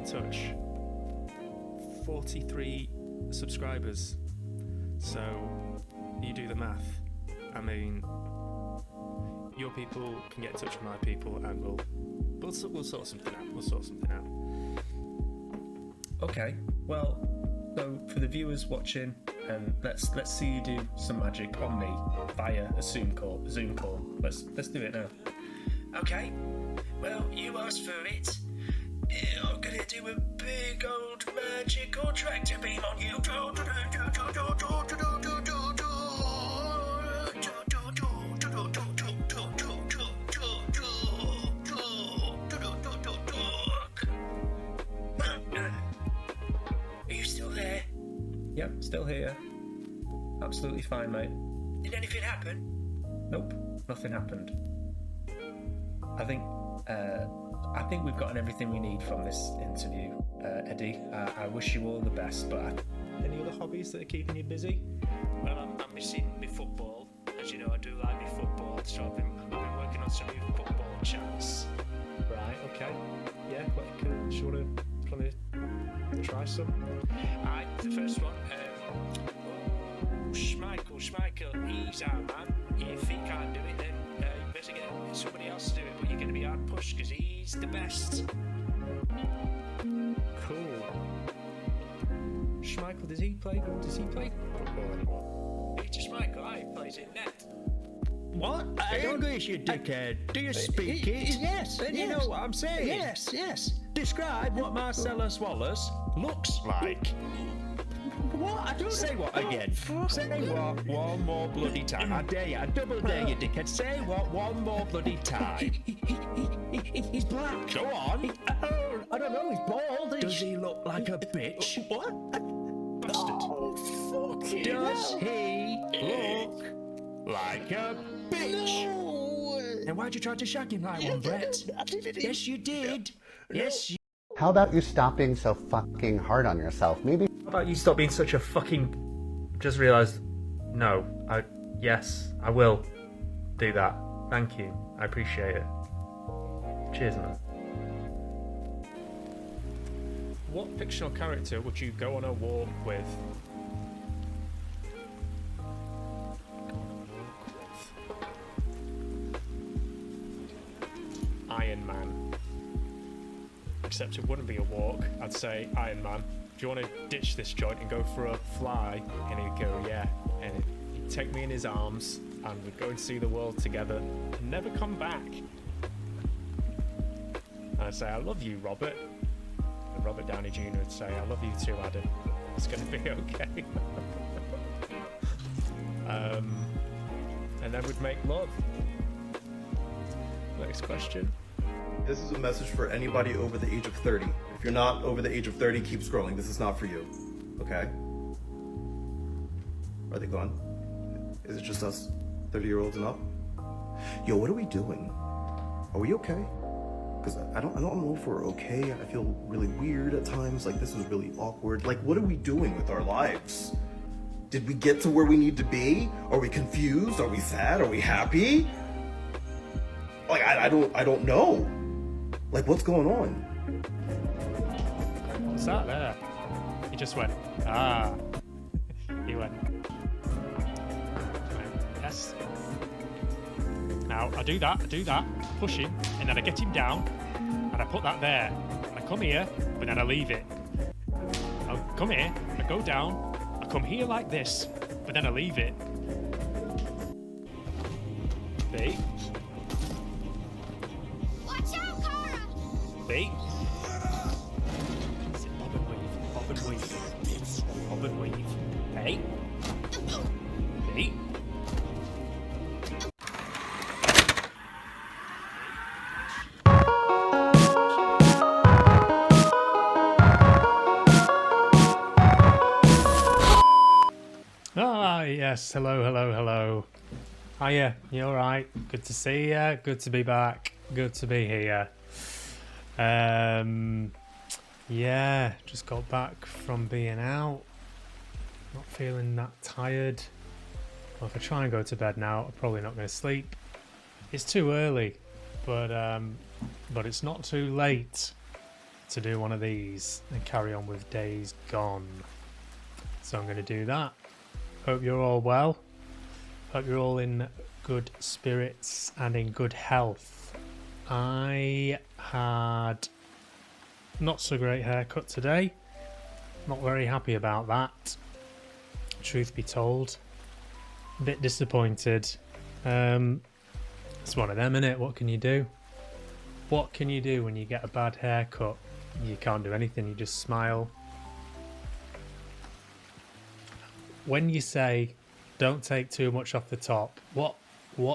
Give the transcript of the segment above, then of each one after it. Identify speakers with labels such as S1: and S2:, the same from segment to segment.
S1: touch. 43 subscribers. So you do the math. I mean, your people can get in touch with my people, and we'll sort something out. We'll sort something out. Okay. Well, so for the viewers watching, let's see you do some magic on me via a Zoom call. Let's do it now. Okay. Well, you asked for it. I'm gonna do a big old magical tractor beam on you. Are you still there? Yep, still here. Absolutely fine, mate. Did anything happen? Nope, nothing happened. I think we've gotten everything we need from this interview, Eddie. I wish you all the best, but any other hobbies that are keeping you busy?
S2: Well, I'm missing my football. As you know, I do like my football, so I've been working on some new football chants.
S1: Right, okay. Yeah, what you want to try some?
S2: The first one, Schmeichel, he's our man. If he can't do it, then you better get somebody else to do it, but you're going to be hard pushed because he's the best.
S1: Cool. Schmeichel, does he play football anymore?
S2: Peter Schmeichel, he plays in net.
S3: What? English, you dickhead. Do you speak it?
S1: Yes,
S3: Then you know what I'm saying.
S1: Yes.
S3: Describe what Marcellus Wallace looks like.
S1: What? I don't
S3: Say what again? Say what one more bloody time. I dare you. I double dare you, dickhead. Say what one more bloody time.
S1: He's black.
S3: Go on.
S1: I don't know, he's bald.
S3: Does he look like a bitch?
S1: What?
S2: Bastard.
S1: Oh, fucking
S3: Does
S1: hell.
S3: he look like a bitch?
S1: No.
S3: And why'd you try to shag him like one, Brett?
S1: I didn't.
S3: Yes, you did. Yes, you.
S4: How about you stop being so fucking hard on yourself? Maybe.
S1: How about you stop being such a fucking... Just realised... No. Yes, I will do that. Thank you. I appreciate it. Cheers, man. What fictional character would you go on a walk with? Iron Man. Except it wouldn't be a walk. I'd say Iron Man. Do you want to ditch this joint and go for a fly? And he'd go, yeah. And he'd take me in his arms and we'd go and see the world together and never come back. And I'd say, I love you, Robert. And Robert Downey Jr. would say, I love you too, Adam. It's going to be okay. And then we'd make love. Next question.
S5: This is a message for anybody over the age of 30. If you're not over the age of 30, keep scrolling. This is not for you. Okay? Are they gone? Is it just us 30-year-olds and up? Yo, what are we doing? Are we okay? Because I don't know if we're okay. I feel really weird at times. Like, this is really awkward. Like, what are we doing with our lives? Did we get to where we need to be? Are we confused? Are we sad? Are we happy? Like, I don't know. Like, what's going on?
S1: What's that there? He just went, ah. He went, yes. Now, I do that, push him, and then I get him down, and I put that there. And I come here, but then I leave it. I come here, I go down, I come here like this, but then I leave it. B.
S6: Watch out, Kara!
S1: B. Is it bob and weave? Bob and weave. Bob and weave. A. B. Ah, yes. Hello. Hiya, you alright? Good to see ya. Good to be back. Good to be here. Yeah, just got back from being out. Not feeling that tired. Well, if I try and go to bed now, I'm probably not going to sleep. It's too early, but it's not too late.
S7: to do one of these and carry on with Days Gone. So I'm going to do that. Hope you're all well. Hope you're all in good spirits and in good health. I had not so great haircut today. Not very happy about that. Truth be told. A bit disappointed. It's one of them, innit? What can you do? What can you do when you get a bad haircut? You can't do anything, you just smile. When you say don't take too much off the top, what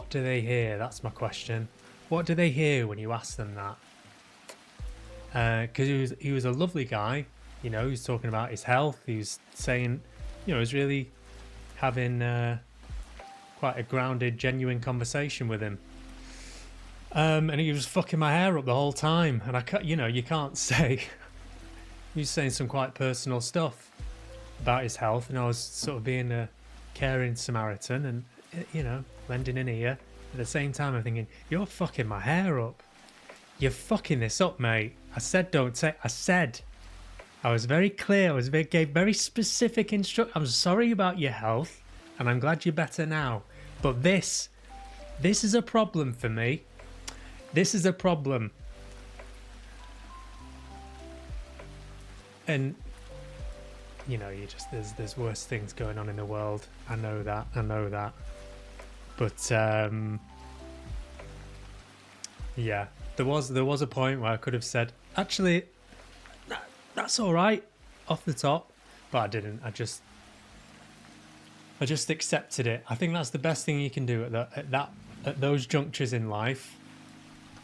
S7: do they hear? That's my question. What do they hear when you ask them that? Because he was a lovely guy, you know. He was talking about his health. He was saying, you know, he was really having quite a grounded, genuine conversation with him. And he was fucking my hair up the whole time, and you can't say. He was saying some quite personal stuff about his health, and I was sort of being a caring Samaritan and, you know, lending an ear. At the same time, I'm thinking, you're fucking my hair up. You're fucking this up, mate. I said don't take. I was very clear. Gave very specific instructions. I'm sorry about your health, and I'm glad you're better now. But this is a problem for me. This is a problem. And you know, there's worse things going on in the world. I know that. But yeah, there was a point where I could have said, actually, that's all right, off the top, but I didn't. I just accepted it. I think that's the best thing you can do at those junctures in life,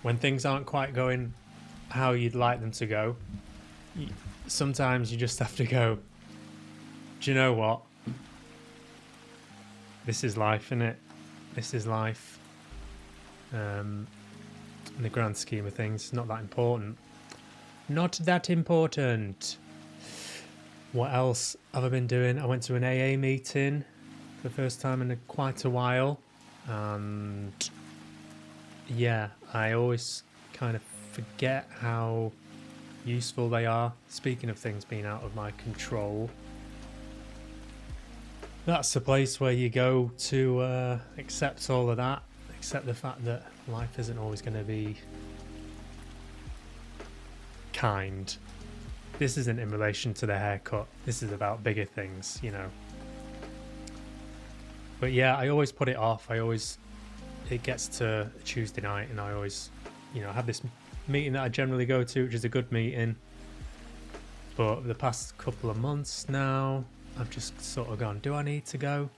S7: when things aren't quite going how you'd like them to go. Sometimes you just have to go, do you know what? This is life, innit? This is life. In the grand scheme of things, it's not that important. Not that important. What else have I been doing? I went to an AA meeting for the first time in quite a while. And yeah, I always kind of forget how useful they are. Speaking of things being out of my control, that's the place where you go to accept all of that, accept the fact that life isn't always going to be kind. This isn't in relation to the haircut. This is about bigger things, you know. But yeah, I always put it off. It gets to Tuesday night and I always, you know, have this meeting that I generally go to, which is a good meeting. But the past couple of months now, I've just sort of gone, do I need to go?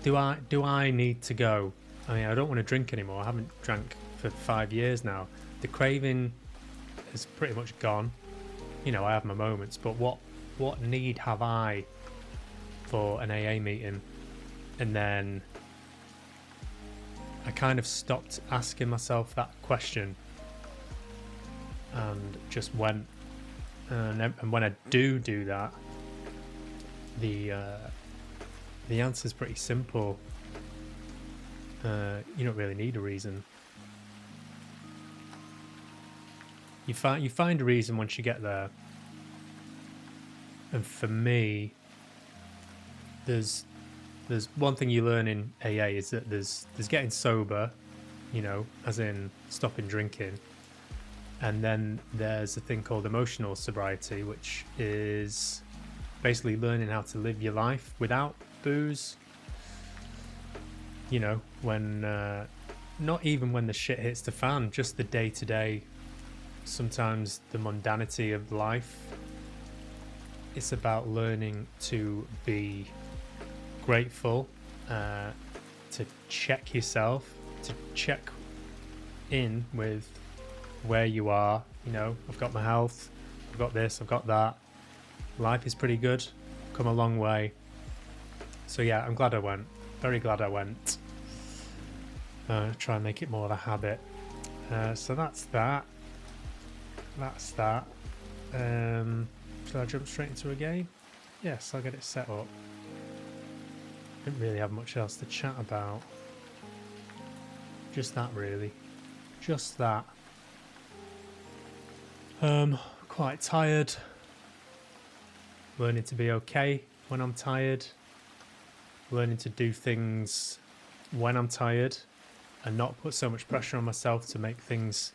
S7: Do I need to go? I mean, I don't want to drink anymore. I haven't drank for 5 years now. The craving is pretty much gone. You know, I have my moments, but what need have I for an AA meeting? And then I kind of stopped asking myself that question and just went. And when I do that, the answer is pretty simple. You don't really need a reason. You find a reason once you get there. And for me, there's one thing you learn in AA is that there's getting sober, you know, as in stopping drinking. And then there's a thing called emotional sobriety, which is basically learning how to live your life without booze. You know, when not even when the shit hits the fan, just the day-to-day, sometimes the mundanity of life. It's about learning to be grateful, to check yourself, to check in with where you are. You know, I've got my health, I've got this, I've got that. Life is pretty good, come a long way. So yeah, I'm glad I went, very glad I went. Try and make it more of a habit. So that's that. Shall I jump straight into a game? Yes, I'll get it set up. Didn't really have much else to chat about. Just that, really. Just that. quite tired. Learning to be okay when I'm tired. Learning to do things when I'm tired and not put so much pressure on myself to make things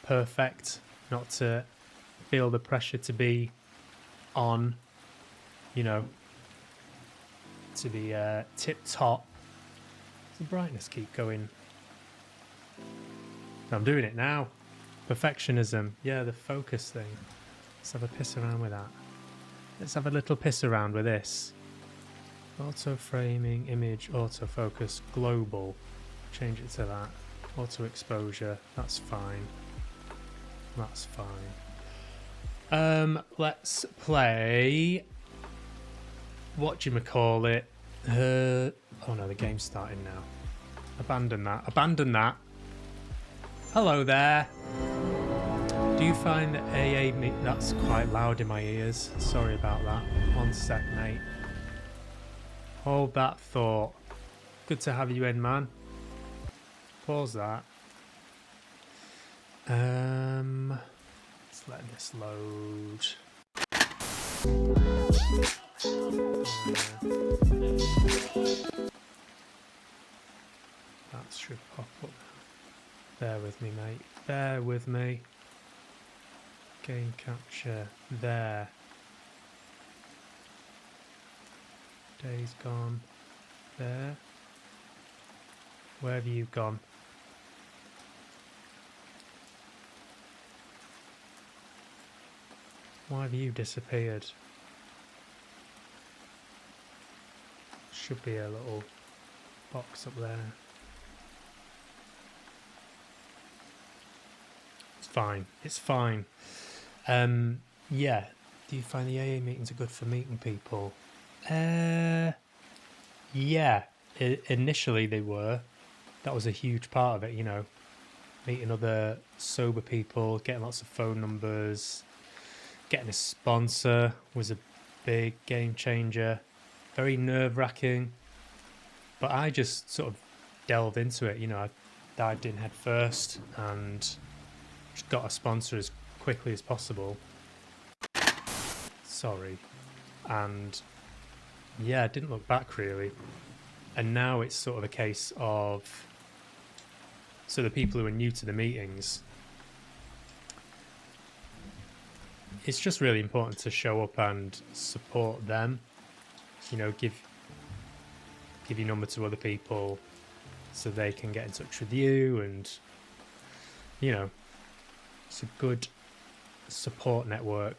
S7: perfect. Not to feel the pressure to be on, you know, to be tip top. Does the brightness keep going? I'm doing it now. Perfectionism. Yeah, the focus thing. Let's have a piss around with that. Let's have a little piss around with this. Auto framing, image, autofocus, global. Change it to that. Auto exposure. That's fine. That's fine. Let's play. Whatchamacallit? Oh no, the game's starting now. Abandon that. Abandon that. Hello there. Do you find that AA that's quite loud in my ears? Sorry about that. 1 sec, mate. Hold that thought. Good to have you in, man. Pause that. Let's let this load. That should pop up. Bear with me, mate. Bear with me. Game capture there. Days gone there. Where have you gone? Why have you disappeared? Should be a little box up there. It's fine. It's fine. Yeah. Do you find the AA meetings are good for meeting people? Yeah. Initially they were. That was a huge part of it, you know. Meeting other sober people, getting lots of phone numbers, getting a sponsor was a big game changer. Very nerve-wracking. But I just sort of delved into it, you know. I dived in head first and just got a sponsor as quickly as possible. Sorry. And yeah, I didn't look back really. And now it's sort of a case of, so the people who are new to the meetings, it's just really important to show up and support them. You know, give your number to other people so they can get in touch with you, and you know, it's a good support network.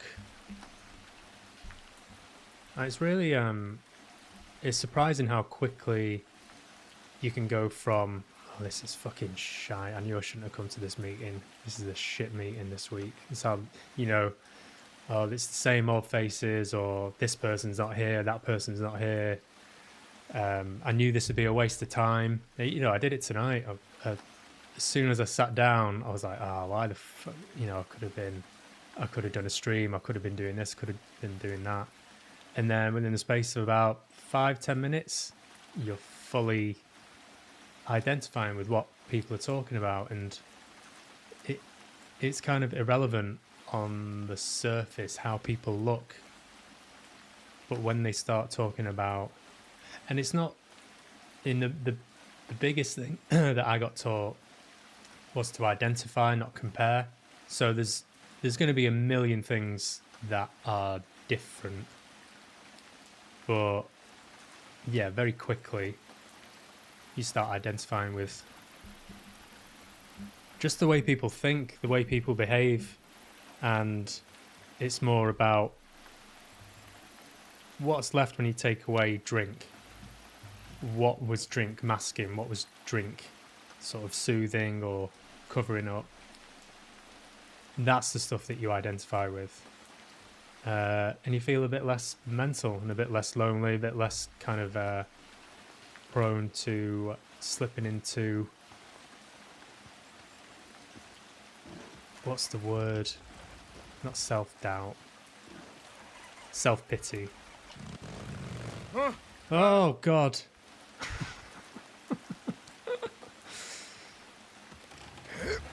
S7: And it's really it's surprising how quickly you can go from, oh, this is fucking shite, I knew I shouldn't have come to this meeting, this is a shit meeting this week. It's how, you know, oh, it's the same old faces, or this person's not here, that person's not here. I knew this would be a waste of time. You know, I did it tonight. As soon as I sat down, I was like, oh, why the fuck, you know, I could have done a stream, I could have been doing this, could have been doing that. And then within the space of about 5-10 minutes, you're fully identifying with what people are talking about, and it's kind of irrelevant on the surface how people look, but when they start talking about, and it's not in the biggest thing that I got taught was to identify, not compare. So there's going to be a million things that are different, but yeah, very quickly you start identifying with just the way people think, the way people behave. And it's more about what's left when you take away drink. What was drink masking? What was drink sort of soothing or covering up? That's the stuff that you identify with. And you feel a bit less mental and a bit less lonely, a bit less kind of prone to slipping into, what's the word? Not self-doubt. Self-pity. Oh, God.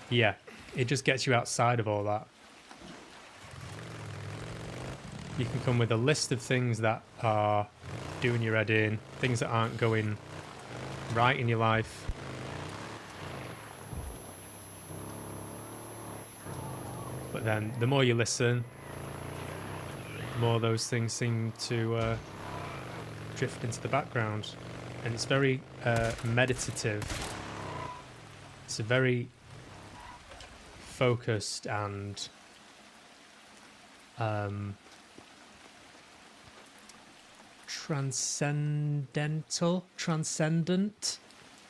S7: Yeah, it just gets you outside of all that. You can come with a list of things that are doing your head in, things that aren't going right in your life. But then the more you listen, the more those things seem to drift into the background. And it's very meditative. It's a very focused and transcendent.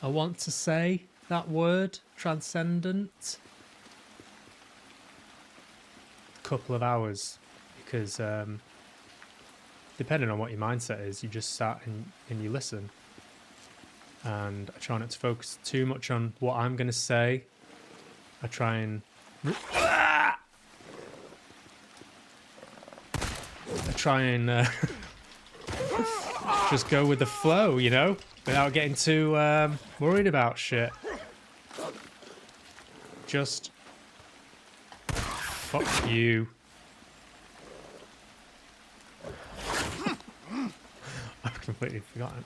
S7: I want to say that word, transcendent. Couple of hours, because depending on what your mindset is, you just sat and you listen. And I try not to focus too much on what I'm going to say. I try and just go with the flow, you know, without getting too worried about shit. Just fuck you.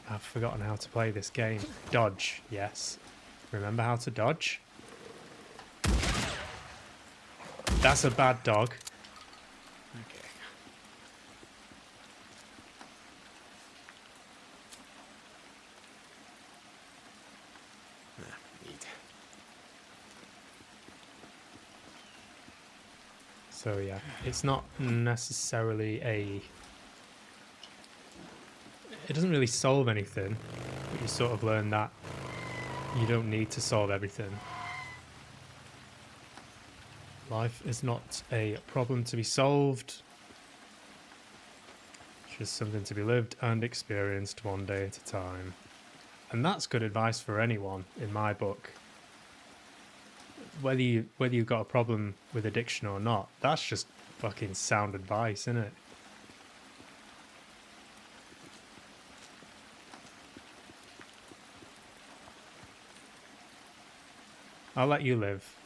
S7: I've forgotten how to play this game. Dodge, yes. Remember how to dodge? That's a bad dog.
S2: Okay. Neat.
S7: So yeah, it's not necessarily it doesn't really solve anything, but you sort of learn that you don't need to solve everything. Life is not a problem to be solved, it's just something to be lived and experienced one day at a time. And that's good advice for anyone, in my book. Whether you've got a problem with addiction or not, that's just fucking sound advice, isn't it? I'll let you live.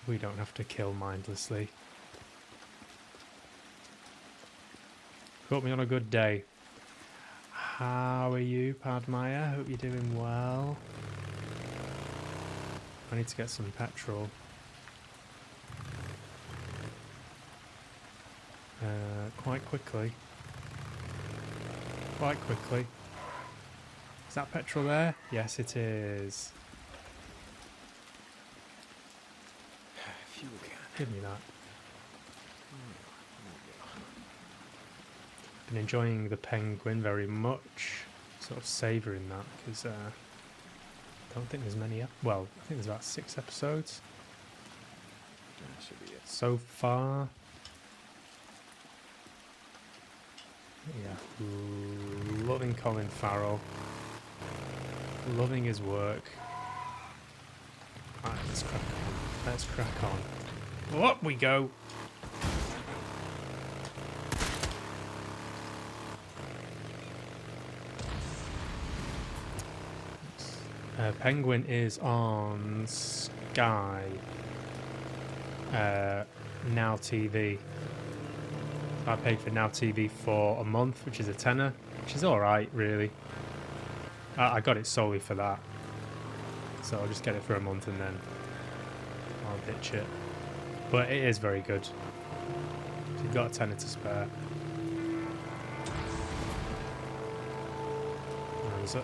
S7: We don't have to kill mindlessly. Caught me on a good day. How are you, Padmaya? Hope you're doing well. I need to get some petrol. Quite quickly. Quite quickly. Is that petrol there? Yes, it is.
S2: Fuel can.
S7: Give me that. Been enjoying the Penguin very much. Sort of savouring that because I don't think there's many. Well, I think there's about 6 episodes
S2: That should be it.
S7: so far. Yeah, loving Colin Farrell. Loving his work. Alright, let's crack on. Let's crack on. Up we go. Penguin is on Sky. Now TV. I paid for Now TV for a month, which is a tenner, which is alright, really. I got it solely for that. So I'll just get it for a month and then I'll ditch it. But it is very good. If you've got a tenner to spare.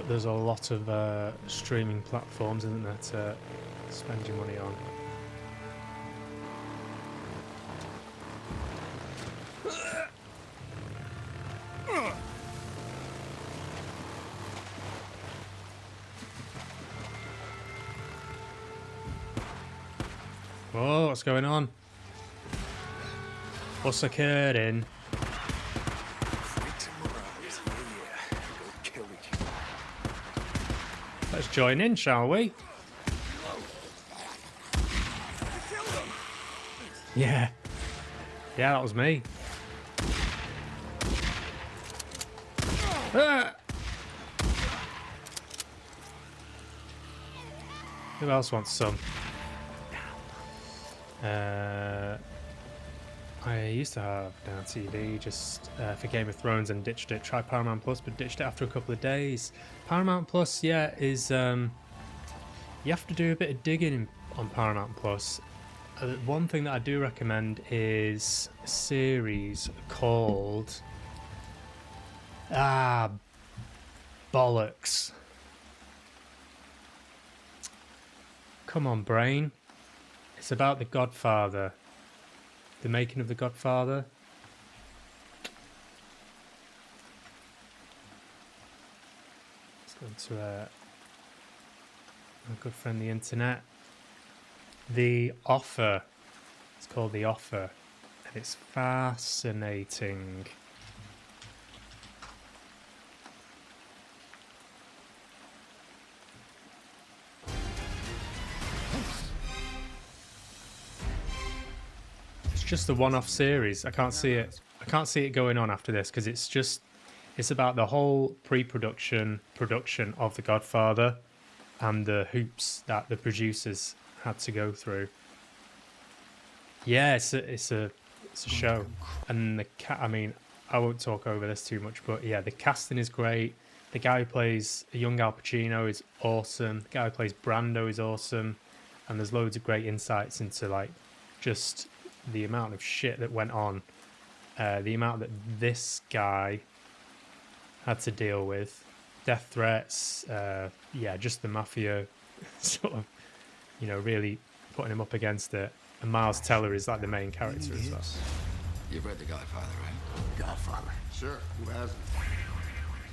S7: There's a lot of streaming platforms, isn't there, to spend your money on. Whoa, what's going on? What's occurring? Let's join in, shall we? Yeah. Yeah, that was me. Ah! Who else wants some? I used to have Now TV just for Game of Thrones and ditched it. Tried Paramount Plus, but ditched it after a couple of days. Paramount Plus, yeah, is you have to do a bit of digging on Paramount Plus. One thing that I do recommend is a series called bollocks. Come on, brain. It's about The Godfather. The making of The Godfather. Let's go to our good friend the internet. The Offer. It's called The Offer. And it's fascinating. It's just a one-off series. I can't see it. I can't see it going on after this because it's about the whole production of The Godfather and the hoops that the producers had to go through. Yeah, it's a show, and I mean, I won't talk over this too much, but yeah, the casting is great. The guy who plays a young Al Pacino is awesome. The guy who plays Brando is awesome, and there's loads of great insights into like just the amount of shit that went on, the amount that this guy had to deal with, death threats, just the mafia, sort of, really putting him up against it. And Miles Teller is like the main character as well.
S8: You've read The Godfather, right?
S9: Godfather. Sure. Who hasn't?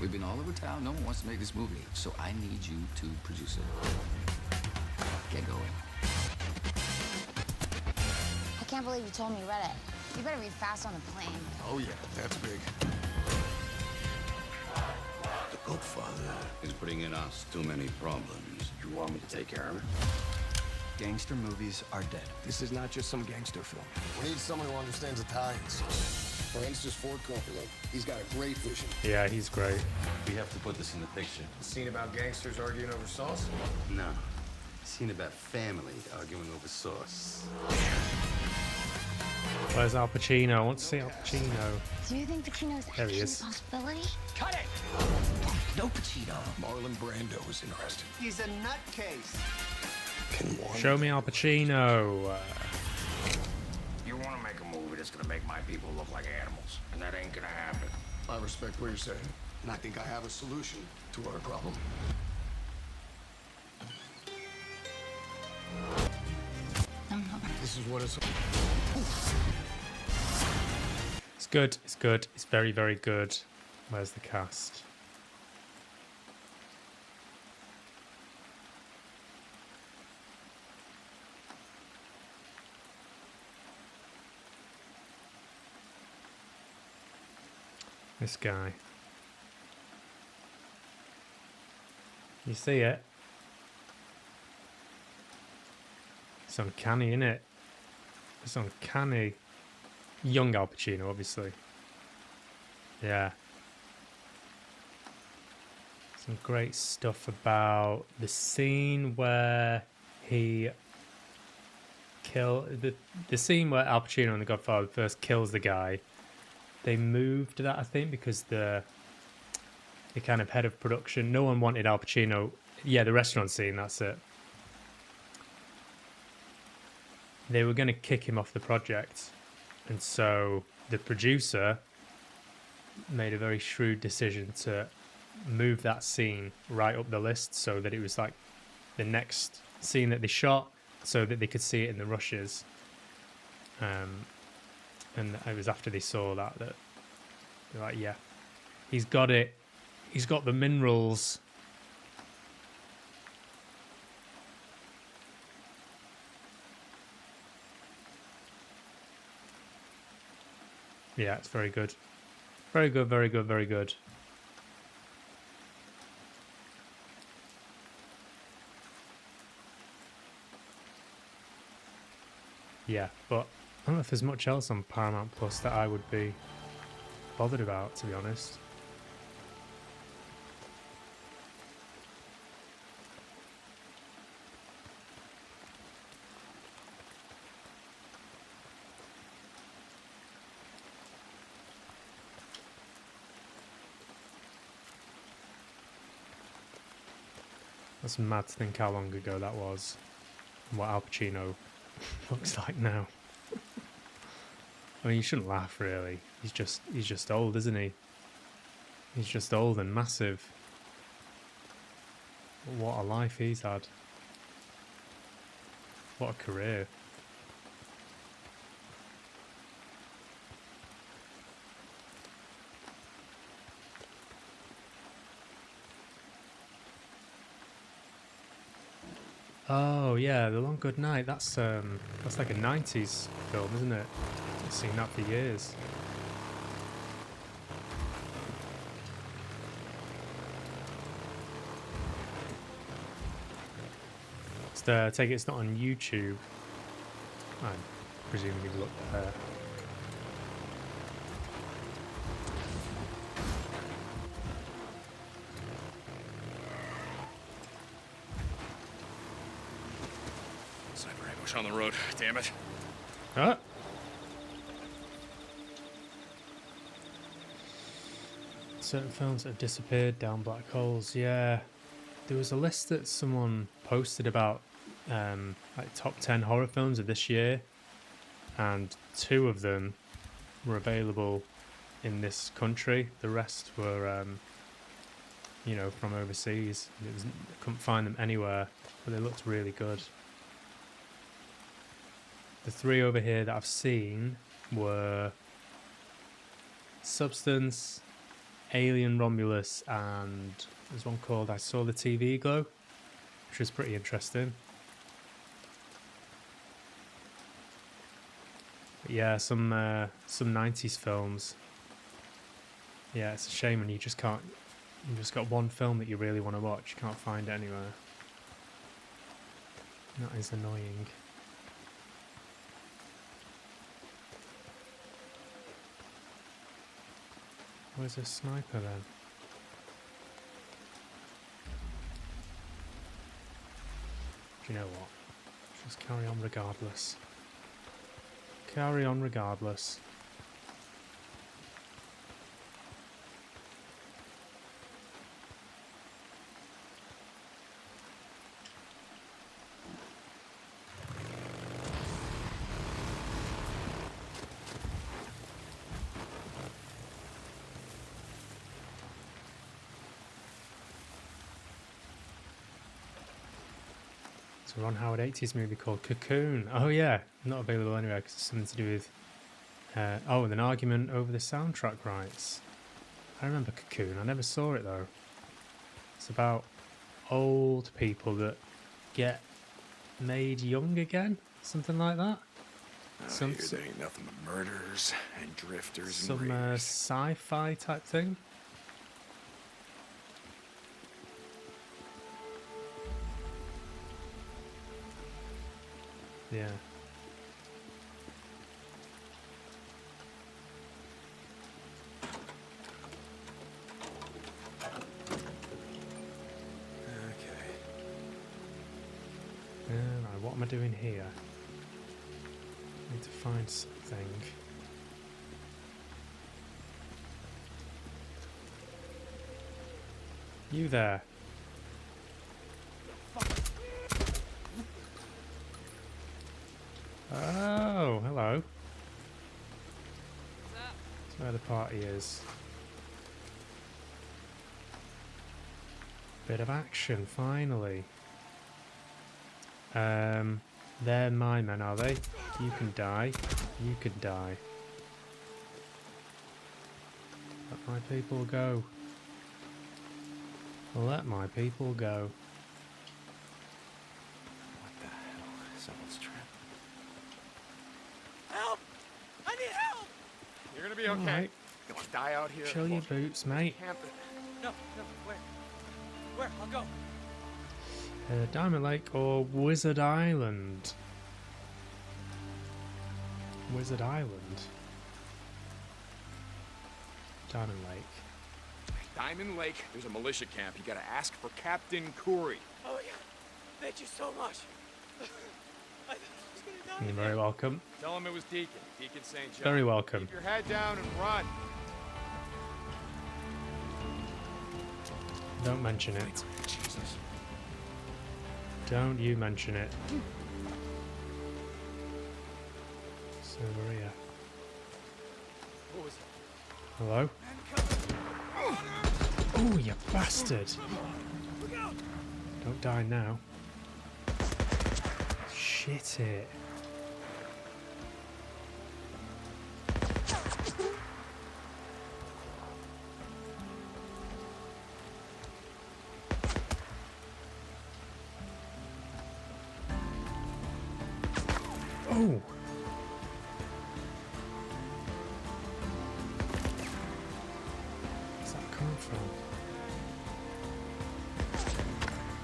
S8: We've been all over town. No one wants to make this movie, so I need you to produce it. Get going.
S6: I can't believe you told me you read it. You better read fast on the plane.
S9: Oh, yeah. That's big. The Godfather
S10: is bringing us too many problems.
S9: You want me to take care of it?
S11: Gangster movies are dead.
S9: This is not just some gangster film. We need someone who understands Italians. For instance, Ford Coppola. He's got a great vision.
S7: Yeah, he's great.
S10: We have to put this in the picture.
S9: Scene about gangsters arguing over sauce?
S10: No. Scene about family arguing over sauce.
S7: Where's Al Pacino? I want to see Al Pacino.
S6: Do you think Pacino's
S7: There he
S6: actually a
S7: is.
S6: possibility?
S11: Cut it! No Pacino.
S9: Marlon Brando is interested.
S11: He's a nutcase.
S9: Can one...
S7: Show me Al Pacino.
S11: You want to make a movie that's gonna make my people look like animals, and that ain't gonna happen.
S9: I respect what you're saying, and I think I have a solution to our problem. This is what it's...
S7: It's good. It's good. It's very, very good. Where's the cast? This guy. You see it? It's uncanny, isn't it? It's uncanny. Young Al Pacino, obviously. Yeah. Some great stuff about the scene where he the scene where Al Pacino in The Godfather first kills the guy. They moved that, I think, because the kind of head of production, no one wanted Al Pacino. Yeah, the restaurant scene, that's it. They were going to kick him off the project. And so the producer made a very shrewd decision to move that scene right up the list so that it was like the next scene that they shot so that they could see it in the rushes. And it was after they saw that they're like, yeah, he's got it. He's got the minerals. Yeah, it's very good. Very good, very good, very good. Yeah, but I don't know if there's much else on Paramount Plus that I would be bothered about, to be honest. That's mad to think how long ago that was, and what Al Pacino looks like now. I mean, you shouldn't laugh, really. He's just old, isn't he? He's just old and massive. What a life he's had. What a career. Oh yeah, The Long Good Night. That's like a 90s film, isn't it? I've seen that for years. I take it it's not on YouTube. I presume you've looked there.
S12: Sniper ambush on the road. Damn it.
S7: Huh? Certain films that have disappeared down black holes. Yeah, there was a list that someone posted about like top 10 horror films of this year, and 2 of them were available in this country. The rest were you know, from overseas. I couldn't find them anywhere, but they looked really good. The 3 over here that I've seen were Substance, Alien Romulus, and there's one called I Saw the TV Glow, which was pretty interesting. But yeah, some 90s films. Yeah, it's a shame when you just can't. You just got one film that you really want to watch. You can't find it anywhere. That is annoying. Where's a sniper then? Do you know what? Just carry on regardless. Carry on regardless. It's a Ron Howard 80s movie called Cocoon. Oh yeah, not available anywhere because it's something to do with with an argument over the soundtrack rights. I remember Cocoon. I never saw it though. It's about old people that get made young again, something like that.
S12: Here there ain't nothing but murders and drifters and
S7: some sci-fi type thing. Yeah. Right, what am I doing here? I need to find something. You there? Oh, hello. That's where the party is. Bit of action, finally. They're my men, are they? You can die. You can die. Let my people go. Let my people go.
S12: What the hell? Someone's trapped.
S13: Help! I need help!
S12: You're gonna be okay.
S7: Alright.
S12: You wanna die out here?
S7: Chill your boots, mate.
S13: No, where? Where? I'll go.
S7: Diamond Lake or Wizard Island? Wizard Island. Diamond Lake.
S12: Diamond Lake, there's a militia camp. You gotta ask for Captain Curry.
S13: Oh yeah, thank you so much. I thought I was gonna die.
S7: You're very welcome.
S12: Tell him it was Deacon. Deacon St. John.
S7: Very welcome.
S12: Keep your head down and run.
S7: Don't mention it.
S12: Jesus.
S7: Don't you mention it. So Maria. Hello? Oh, you bastard! Don't die now. Shit it. Oh! Where's that coming from?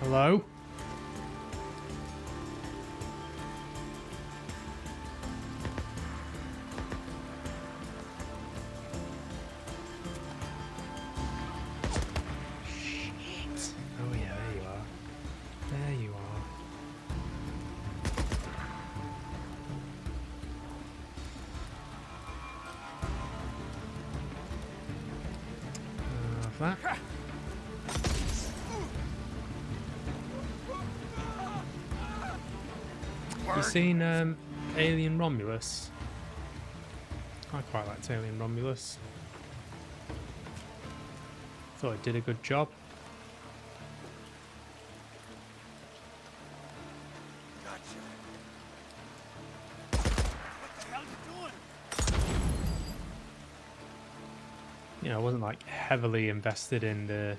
S7: Hello? Shit. Oh yeah, there you are. There you are. That. You seen Alien Romulus? I quite liked Alien Romulus. Thought it did a good job. You know, I wasn't like heavily invested in the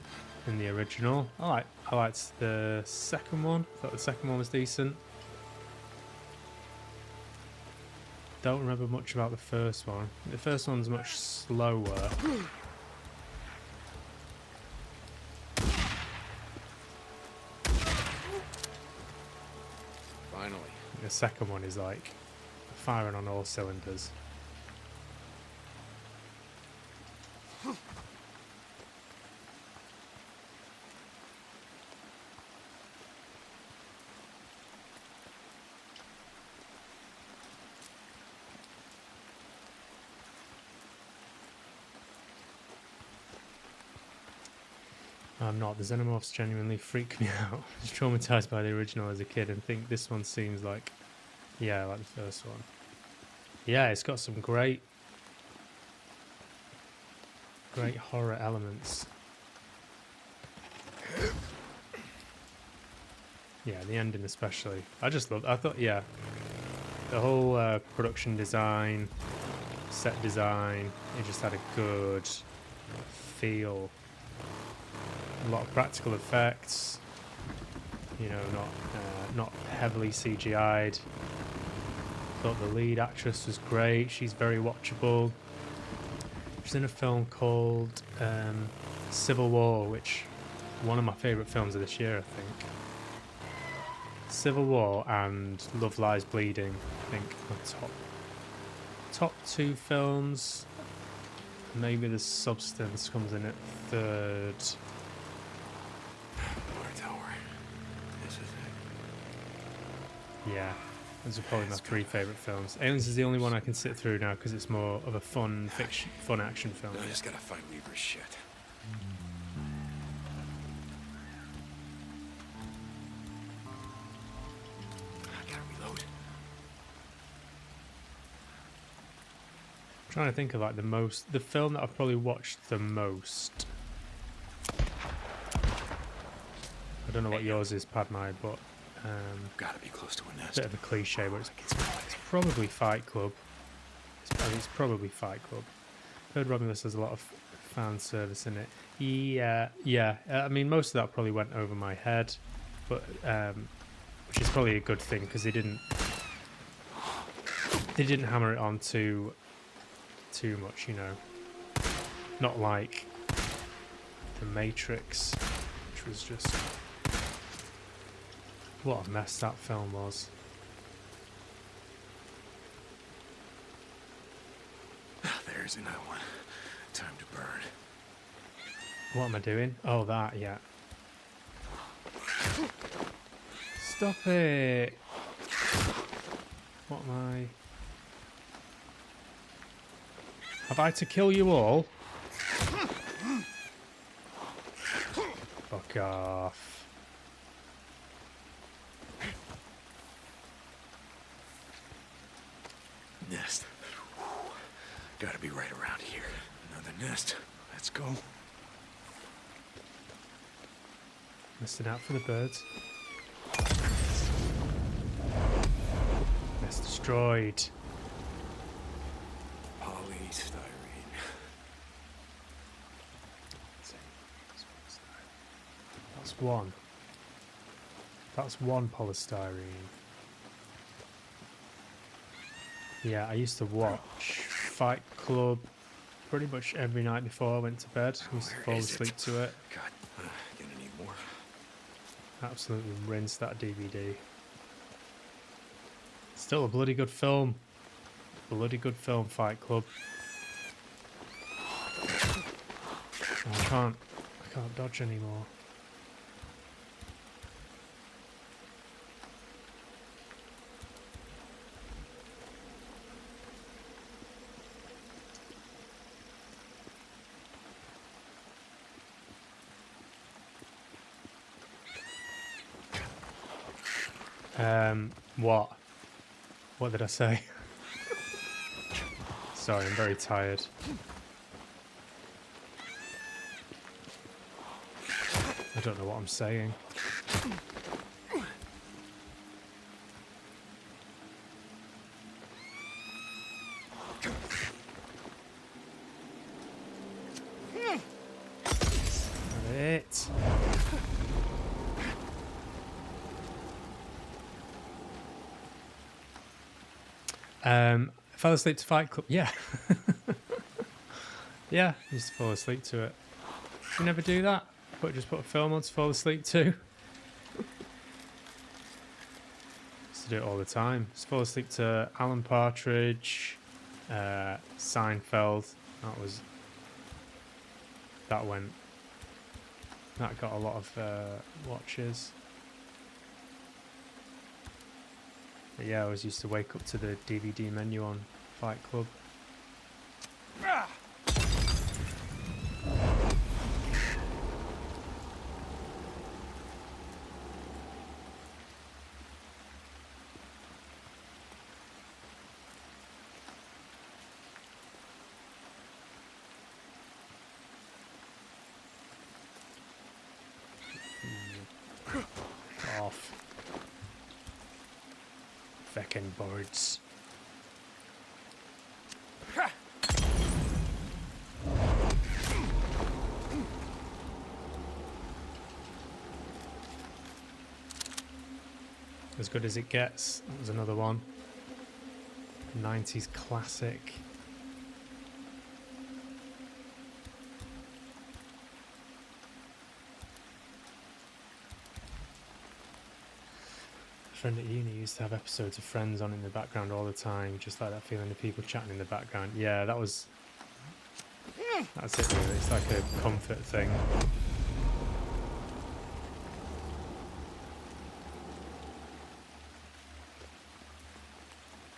S7: original. I liked the second one. Thought the second one was decent. Don't remember much about the first one. The first one's much slower.
S12: Finally.
S7: The second one is like firing on all cylinders. I'm not. The Xenomorphs genuinely freak me out. I was traumatized by the original as a kid and think this one seems like, yeah, like the first one. Yeah, it's got some great horror elements. Yeah, the ending especially. I thought, yeah, the whole production design, set design, it just had a good feel. A lot of practical effects, you know, not heavily CGI'd. Thought the lead actress was great. She's very watchable. She's in a film called Civil War, which one of my favourite films of this year, I think. Civil War and Love Lies Bleeding, I think, are top two films. Maybe The Substance comes in at third. Yeah, those are probably my three favourite films. Aliens is the only one I can sit through now because it's more of a fun action film.
S12: I just gotta find Weaver's shit. I gotta reload.
S7: I'm trying to think of like the film that I've probably watched the most. I don't know what yours is, Padmai, but
S12: gotta be close to a nest.
S7: Bit of a cliche, but it's probably Fight Club. It's probably Fight Club. Heard Romulus has a lot of fan service in it. Yeah. I mean, most of that probably went over my head, but which is probably a good thing because they didn't hammer it on too much, you know. Not like The Matrix, which was just. What a mess that film was.
S12: There's another one. Time to burn.
S7: What am I doing? Oh, that, yeah. Stop it! What am I... Have I to kill you all? Fuck off.
S12: nest. Gotta be right around here. Another nest. Let's go.
S7: Missing out for the birds. Nest destroyed.
S12: Polystyrene.
S7: That's one. That's one polystyrene. Yeah, I used to watch Fight Club pretty much every night before I went to bed. I used to fall asleep to it.
S12: God, gonna need more.
S7: Absolutely rinsed that DVD. Still a bloody good film. Bloody good film, Fight Club. Oh, I can't dodge anymore. What? What did I say? Sorry, I'm very tired. I don't know what I'm saying. Got it. Fell asleep to Fight Club. Yeah. Yeah, used to fall asleep to it. You never do that? Just put a film on to fall asleep to. Used to do it all the time. Just fall asleep to Alan Partridge, Seinfeld. That got a lot of watches. But yeah, I always used to wake up to the DVD menu on Fight Club. Off. Feckin' birds. As good as it gets. That was another one. 90s classic. A friend at uni used to have episodes of Friends on in the background all the time, just like that feeling of people chatting in the background. Yeah, that's it really. It's like a comfort thing.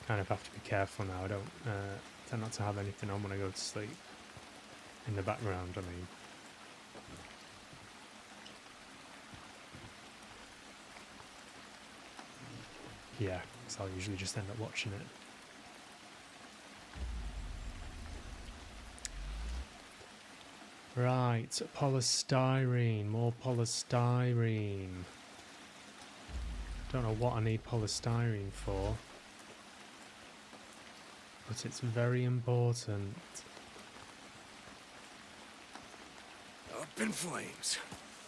S7: Kind of have to be careful now. I don't tend not to have anything on when I go to sleep in the background, I mean. Yeah, because I'll usually just end up watching it. Right, polystyrene, more polystyrene. Don't know what I need polystyrene for, but it's very important.
S12: Up in flames.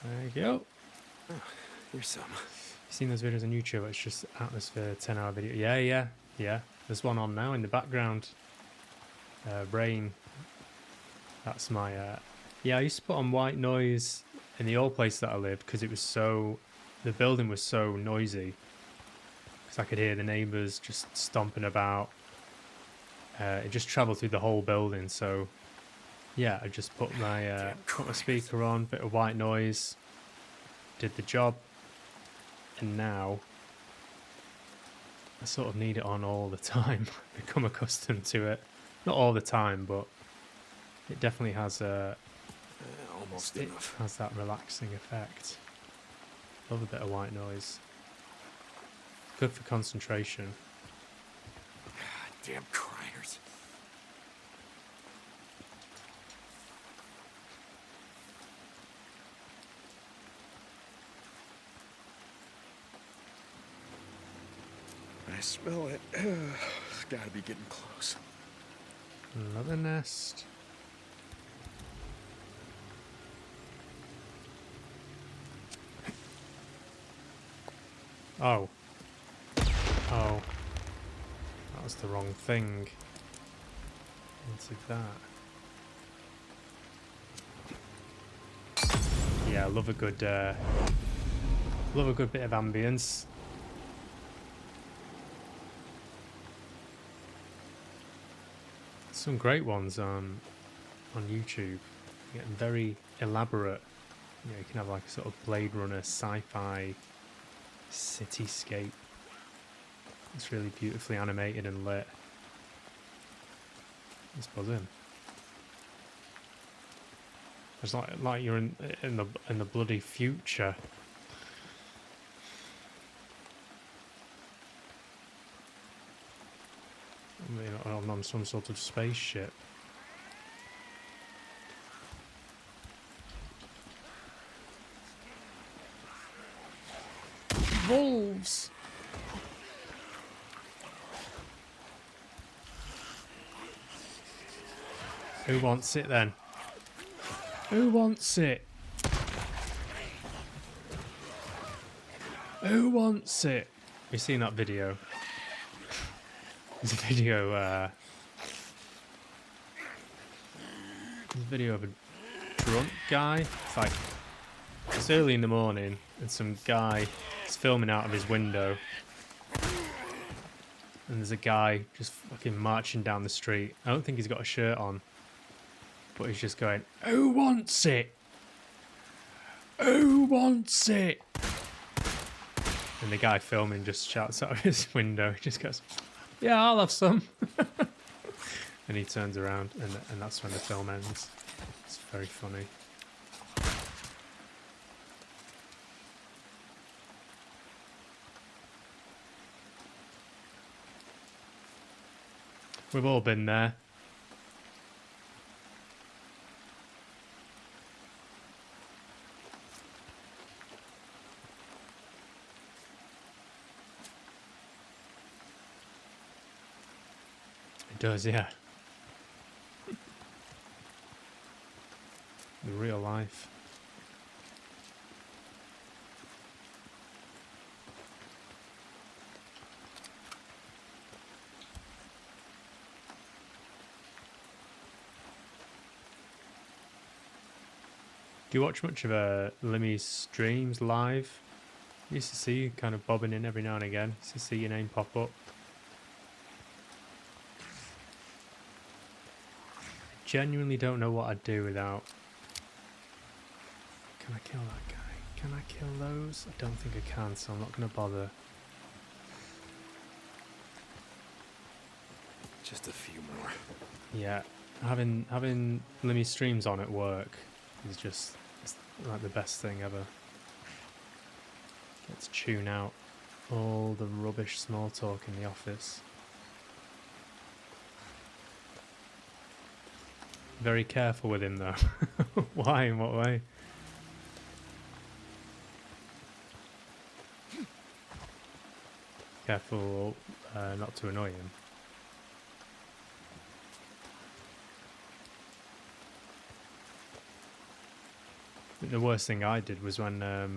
S7: There you go.
S12: Oh, here's some.
S7: Seen those videos on YouTube? It's just Atmosphere 10-hour video. Yeah. There's one on now in the background. Rain. That's my. Yeah, I used to put on white noise in the old place that I lived because it was so. The building was so noisy. Because I could hear the neighbours just stomping about. It just travelled through the whole building. So, yeah, I just put my speaker on, bit of white noise. Did the job. And now I sort of need it on all the time. Become accustomed to it. Not all the time, but it definitely has
S12: almost
S7: it
S12: enough.
S7: has that relaxing effect. Love a bit of white noise. Good for concentration.
S12: God damn Christ. yours. I smell it. It's gotta be getting close.
S7: Another nest. Oh. Oh. That was the wrong thing. Into that. Yeah, I love a good bit of ambience. Some great ones on YouTube. Getting very elaborate. You know, you can have like a sort of Blade Runner sci-fi cityscape. It's really beautifully animated and lit. It's buzzing. It's like you're in the bloody future. I mean, on some sort of spaceship. Wolves! Who wants it then? Who wants it? Who wants it? You seen that video? There's a video, of a drunk guy. It's like, it's early in the morning and some guy is filming out of his window. And there's a guy just fucking marching down the street. I don't think he's got a shirt on. But he's just going, who wants it? Who wants it? And the guy filming just shouts out of his window. He just goes, yeah, I'll have some. And he turns around and that's when the film ends. It's very funny. We've all been there. It does, yeah. The real life. Do you watch much of Limmy's streams live? I used to see you kind of bobbing in every now and again. Used to see your name pop up. Genuinely don't know what I'd do without. Can I kill that guy? Can I kill those? I don't think I can, so I'm not going to bother.
S12: Just a few more.
S7: Yeah, having Limmy streams on at work is just like the best thing ever. Get to tune out all the rubbish small talk in the office. Very careful with him though. Why? In what way? Careful not to annoy him. The worst thing I did was when I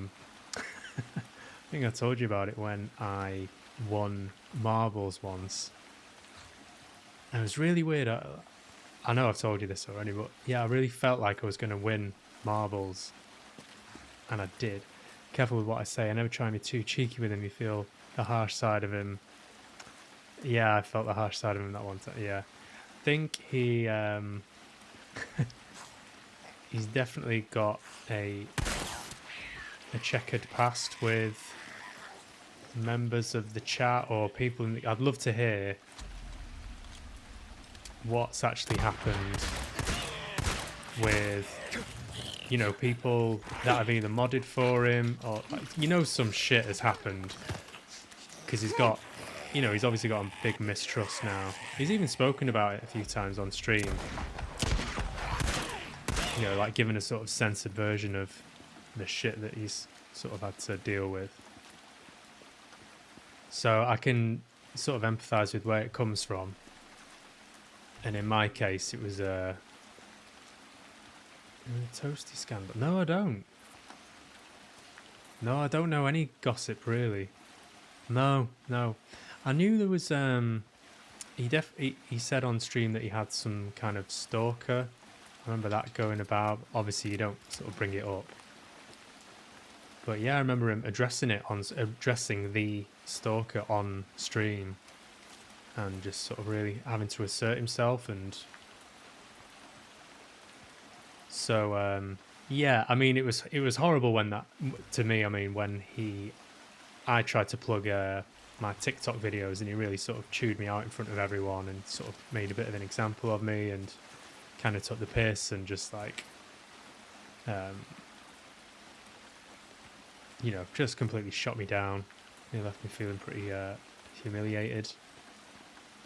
S7: think I told you about it, when I won marbles once. And it was really weird. I know I've told you this already, but yeah, I really felt like I was going to win marbles. And I did. Careful with what I say. I never try and be too cheeky with him. You feel the harsh side of him. Yeah, I felt the harsh side of him that one time. Yeah. I think he... he's definitely got a checkered past with members of the chat or people in the... I'd love to hear what's actually happened with, you know, people that have either modded for him or, like, you know, some shit has happened because he's got you know, he's obviously got a big mistrust now. He's even spoken about it a few times on stream. You know, like giving a sort of censored version of the shit that he's sort of had to deal with. So I can sort of empathise with where it comes from. And in my case, it was a Toasty scandal. No, I don't. No, I don't know any gossip really. No. I knew there was he said on stream that he had some kind of stalker. I remember that going about. Obviously, you don't sort of bring it up. But yeah, I remember him addressing the stalker on stream, and just sort of really having to assert himself. And so yeah, I mean, it was horrible when that, to me. I mean, when I tried to plug my TikTok videos, and he really sort of chewed me out in front of everyone, and sort of made a bit of an example of me, and kind of took the piss, and just like, you know, just completely shot me down. It left me feeling pretty humiliated.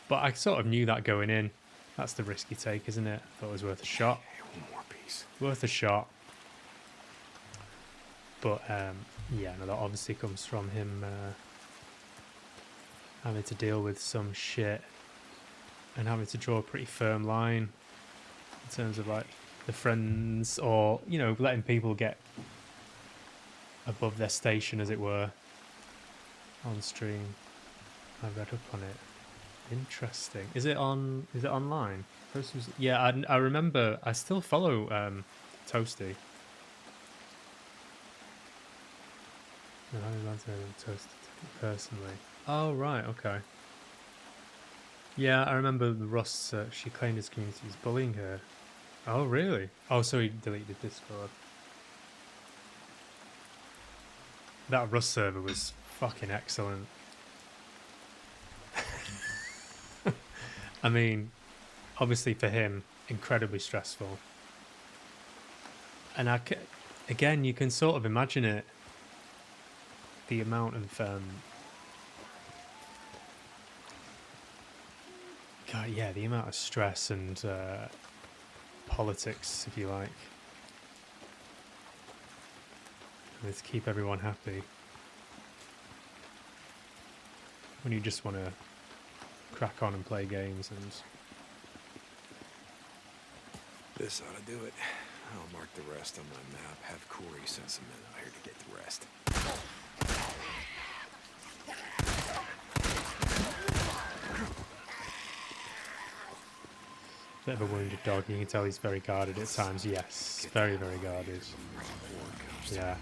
S7: But I sort of knew that going in. That's the risk you take, isn't it? I thought it was worth a shot.
S12: One more piece.
S7: Worth a shot. But yeah, no, that obviously comes from him having to deal with some shit and having to draw a pretty firm line in terms of like the friends, or, you know, letting people get above their station, as it were, on stream. I read up on it. Interesting. Is it online? Yeah, I remember. I still follow Toasty. No, I don't Toasty personally. Oh right, okay. Yeah, I remember Ross. She claimed his community was bullying her. Oh really? Oh, so he deleted Discord. That Rust server was fucking excellent. I mean, obviously for him, incredibly stressful. And again, you can sort of imagine it. The amount of God, yeah, the amount of stress and politics, if you like, and to keep everyone happy when you just want to crack on and play games. And
S12: this ought to do it. I'll mark the rest on my map. Have Corey send some men out here to get the rest.
S7: Bit of a wounded dog. You can tell he's very guarded at times. Yes, very, very guarded. Yeah.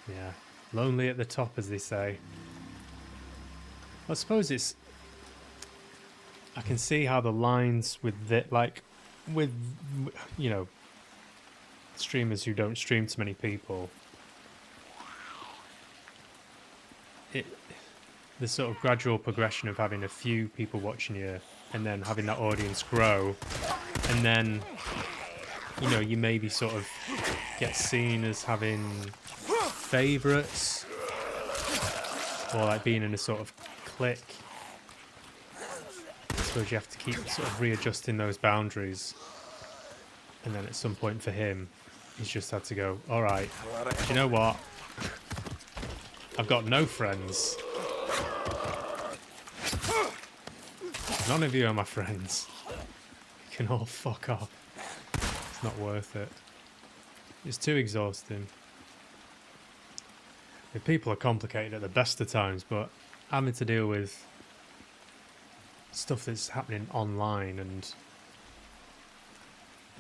S7: Yeah. Lonely at the top, as they say. I suppose it's... I can see how the lines with with, you know, streamers who don't stream to many people, the sort of gradual progression of having a few people watching you and then having that audience grow, and then, you know, you maybe sort of get seen as having favourites, or like being in a sort of clique. I suppose you have to keep sort of readjusting those boundaries, and then at some point for him, he's just had to go, alright, do you know what? I've got no friends. None of you are my friends. You can all fuck off. It's not worth it. It's too exhausting. The people are complicated at the best of times, but having to deal with stuff that's happening online, and,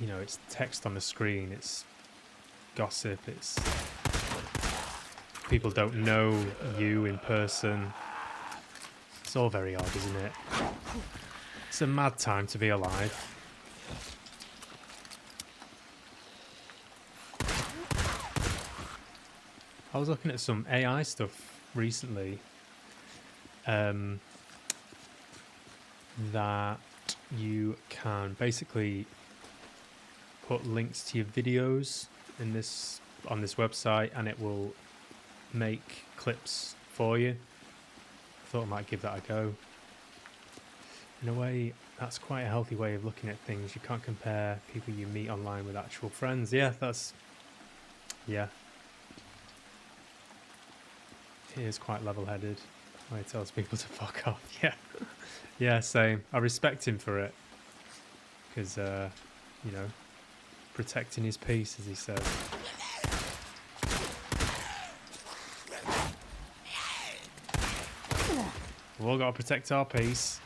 S7: you know, it's text on the screen, it's gossip, it's... people don't know you in person. It's all very odd, isn't it? It's a mad time to be alive. I was looking at some AI stuff recently that you can basically put links to your videos in this on this website, and it will make clips for you. Thought I might give that a go. In a way, that's quite a healthy way of looking at things. You can't compare people you meet online with actual friends. Yeah, yeah. He is quite level-headed. He tells people to fuck off. Yeah, yeah, same. I respect him for it, because you know, protecting his peace, as he says. We've all got to protect our peace.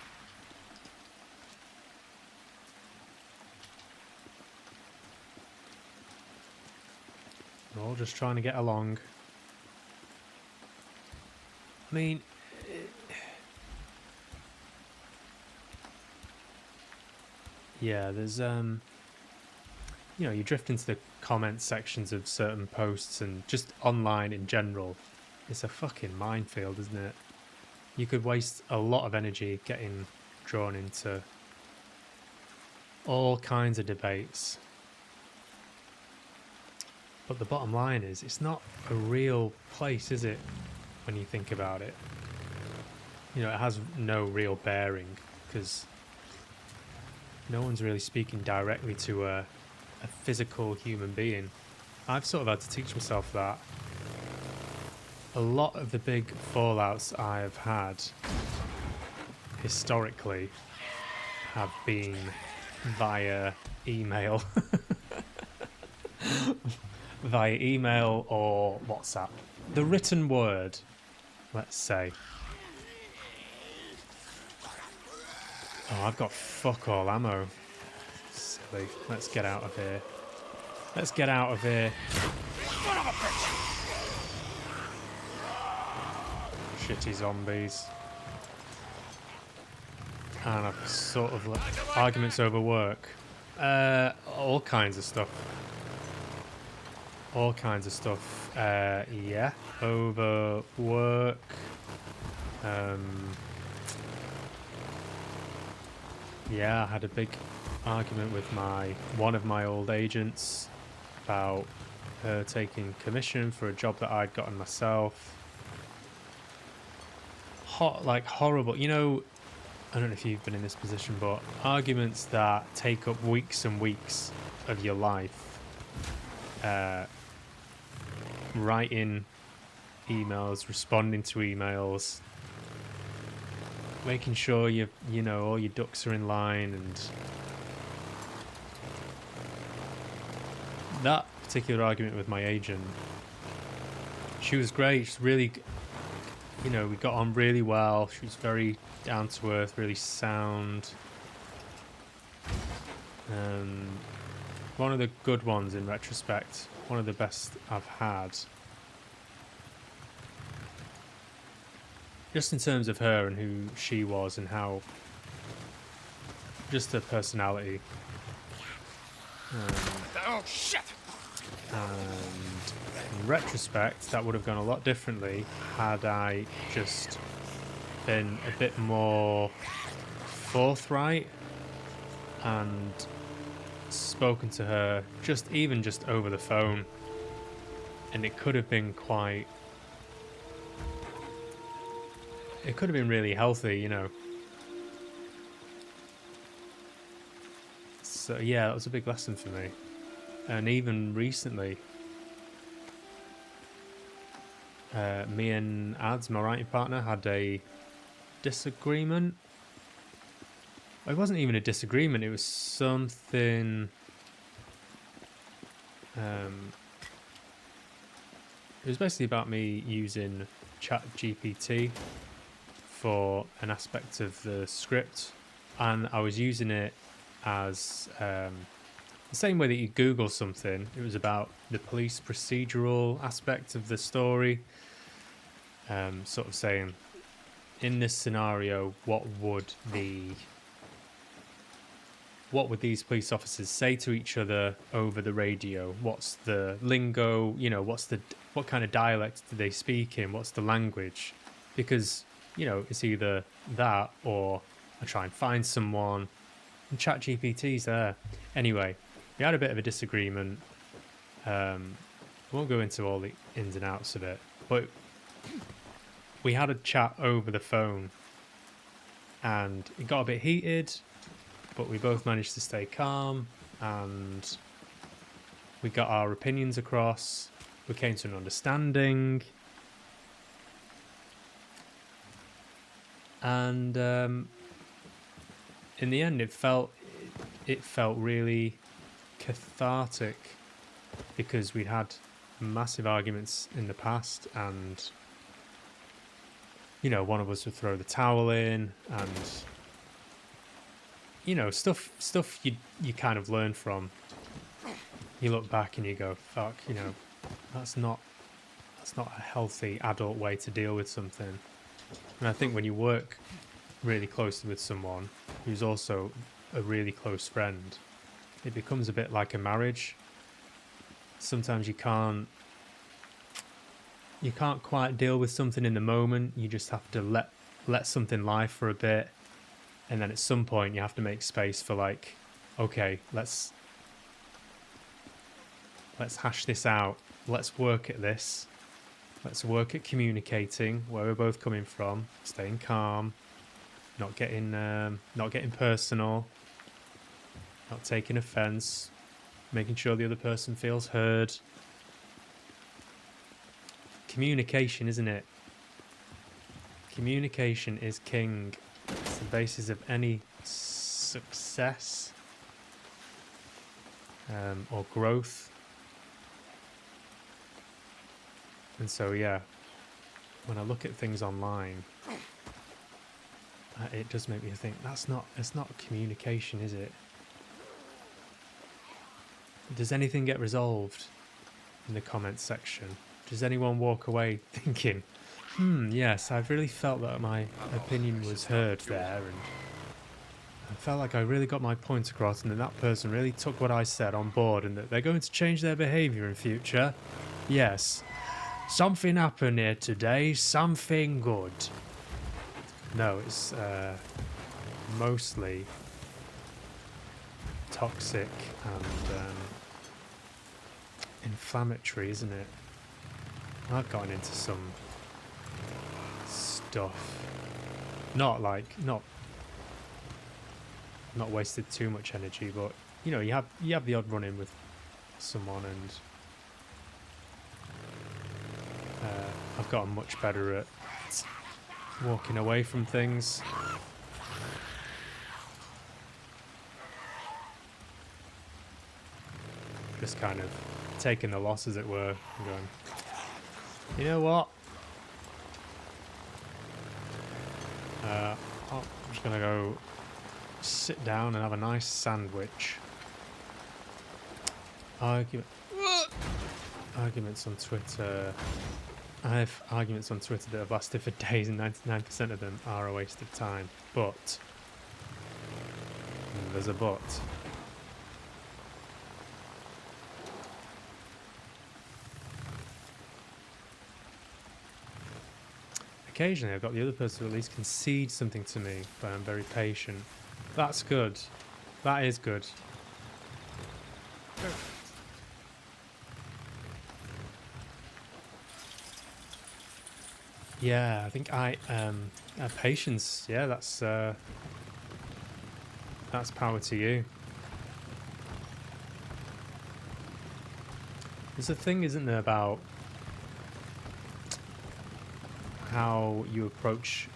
S7: We're all just trying to get along. I mean, yeah, there's you know, you drift into the comment sections of certain posts and just online in general. It's a fucking minefield, isn't it? You could waste a lot of energy getting drawn into all kinds of debates. But the bottom line is, it's not a real place, is it, when you think about it? You know, it has no real bearing, because no one's really speaking directly to a physical human being. I've sort of had to teach myself that. A lot of the big fallouts I have had historically have been via email. Via email or WhatsApp. The written word, let's say. Oh, I've got fuck all ammo. Silly. Let's get out of here. Let's get out of here. Shitty zombies. And I've sort of arguments over work. All kinds of stuff. All kinds of stuff. Yeah. Over work. Yeah, I had a big argument with one of my old agents about her taking commission for a job that I'd gotten myself. Like horrible. You know, I don't know if you've been in this position, but arguments that take up weeks and weeks of your life. Writing emails, responding to emails, making sure you know all your ducks are in line, and that particular argument with my agent, she was great. She's really, you know, we got on really well. She was very down to earth, really sound. One of the good ones in retrospect. One of the best I've had. Just in terms of her and who she was and how... just her personality.
S13: Oh, shit!
S7: And in retrospect, that would have gone a lot differently had I just been a bit more forthright and spoken to her just over the phone, and it could have been really healthy, you know. So yeah, that was a big lesson for me. And even recently, me and Ads, my writing partner, had a disagreement. It wasn't even a disagreement, it was something... it was basically about me using ChatGPT for an aspect of the script, and I was using it as the same way that you Google something. It was about the police procedural aspect of the story, sort of saying, in this scenario, what would these police officers say to each other over the radio? What's the lingo? You know, what kind of dialect do they speak in? What's the language? Because, you know, it's either that or I try and find someone, and ChatGPT's there. Anyway, we had a bit of a disagreement. I won't go into all the ins and outs of it, but we had a chat over the phone, and it got a bit heated, but we both managed to stay calm, and we got our opinions across. We came to an understanding, and in the end, it felt really cathartic, because we'd had massive arguments in the past, and you know, one of us would throw the towel in, and you know, stuff you kind of learn from. You look back and you go, fuck, you know, that's not a healthy adult way to deal with something. And I think when you work really closely with someone who's also a really close friend, it becomes a bit like a marriage. Sometimes you can't quite deal with something in the moment. You just have to let something lie for a bit, and then at some point you have to make space for, like, okay, let's hash this out. Let's work at this. Let's work at communicating where we're both coming from, staying calm, not getting personal, not taking offense, making sure the other person feels heard. Communication, isn't it? Communication is king. It's the basis of any success or growth. And so, yeah, when I look at things online, it does make me think, it's not communication, is it? Does anything get resolved in the comments section? Does anyone walk away thinking, yes, I've really felt that my opinion was heard there, and I felt like I really got my point across, and that that person really took what I said on board, and that they're going to change their behaviour in future? Yes. Something happened here today, something good. No, it's mostly toxic and inflammatory, isn't it? I've gotten into some stuff. Not wasted too much energy, but you know, you have the odd run in with someone, and I've gotten much better at walking away from things. Just kind of taking the loss, as it were, and going, you know what? I'm just gonna go sit down and have a nice sandwich. Arguments on Twitter. I have arguments on Twitter that have lasted for days, and 99% of them are a waste of time. But there's a but. Occasionally I've got the other person to at least concede something to me, but I'm very patient. That's good. That is good. Yeah, I think patience. Yeah, that's power to you. There's a thing, isn't there, about how you approach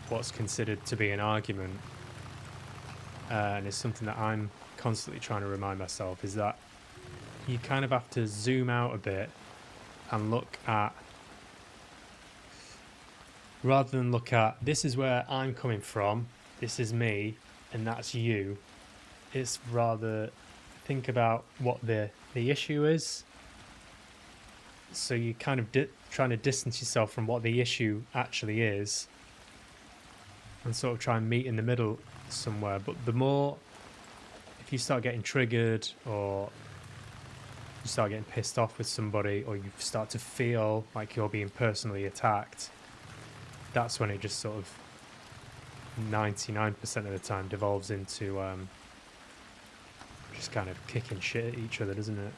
S7: what's considered to be an argument, and it's something that I'm constantly trying to remind myself, is that you kind of have to zoom out a bit and look at, rather than look at, this is where I'm coming from, this is me, and that's you. It's rather think about what the issue is. So you kind of trying to distance yourself from what the issue actually is, and sort of try and meet in the middle somewhere. But the more, if you start getting triggered, or you start getting pissed off with somebody, or you start to feel like you're being personally attacked, that's when it just sort of 99% of the time devolves into just kind of kicking shit at each other, doesn't it?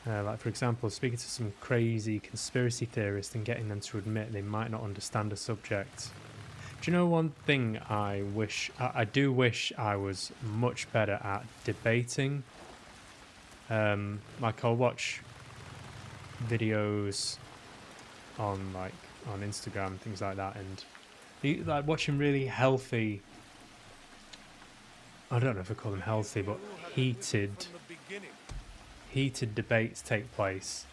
S7: Like, for example, speaking to some crazy conspiracy theorists and getting them to admit they might not understand a subject. Do you know one thing I do wish I was much better at debating? Like, I'll watch videos on Instagram and things like that, and like watching really healthy, I don't know if I call them healthy, but heated debates take place,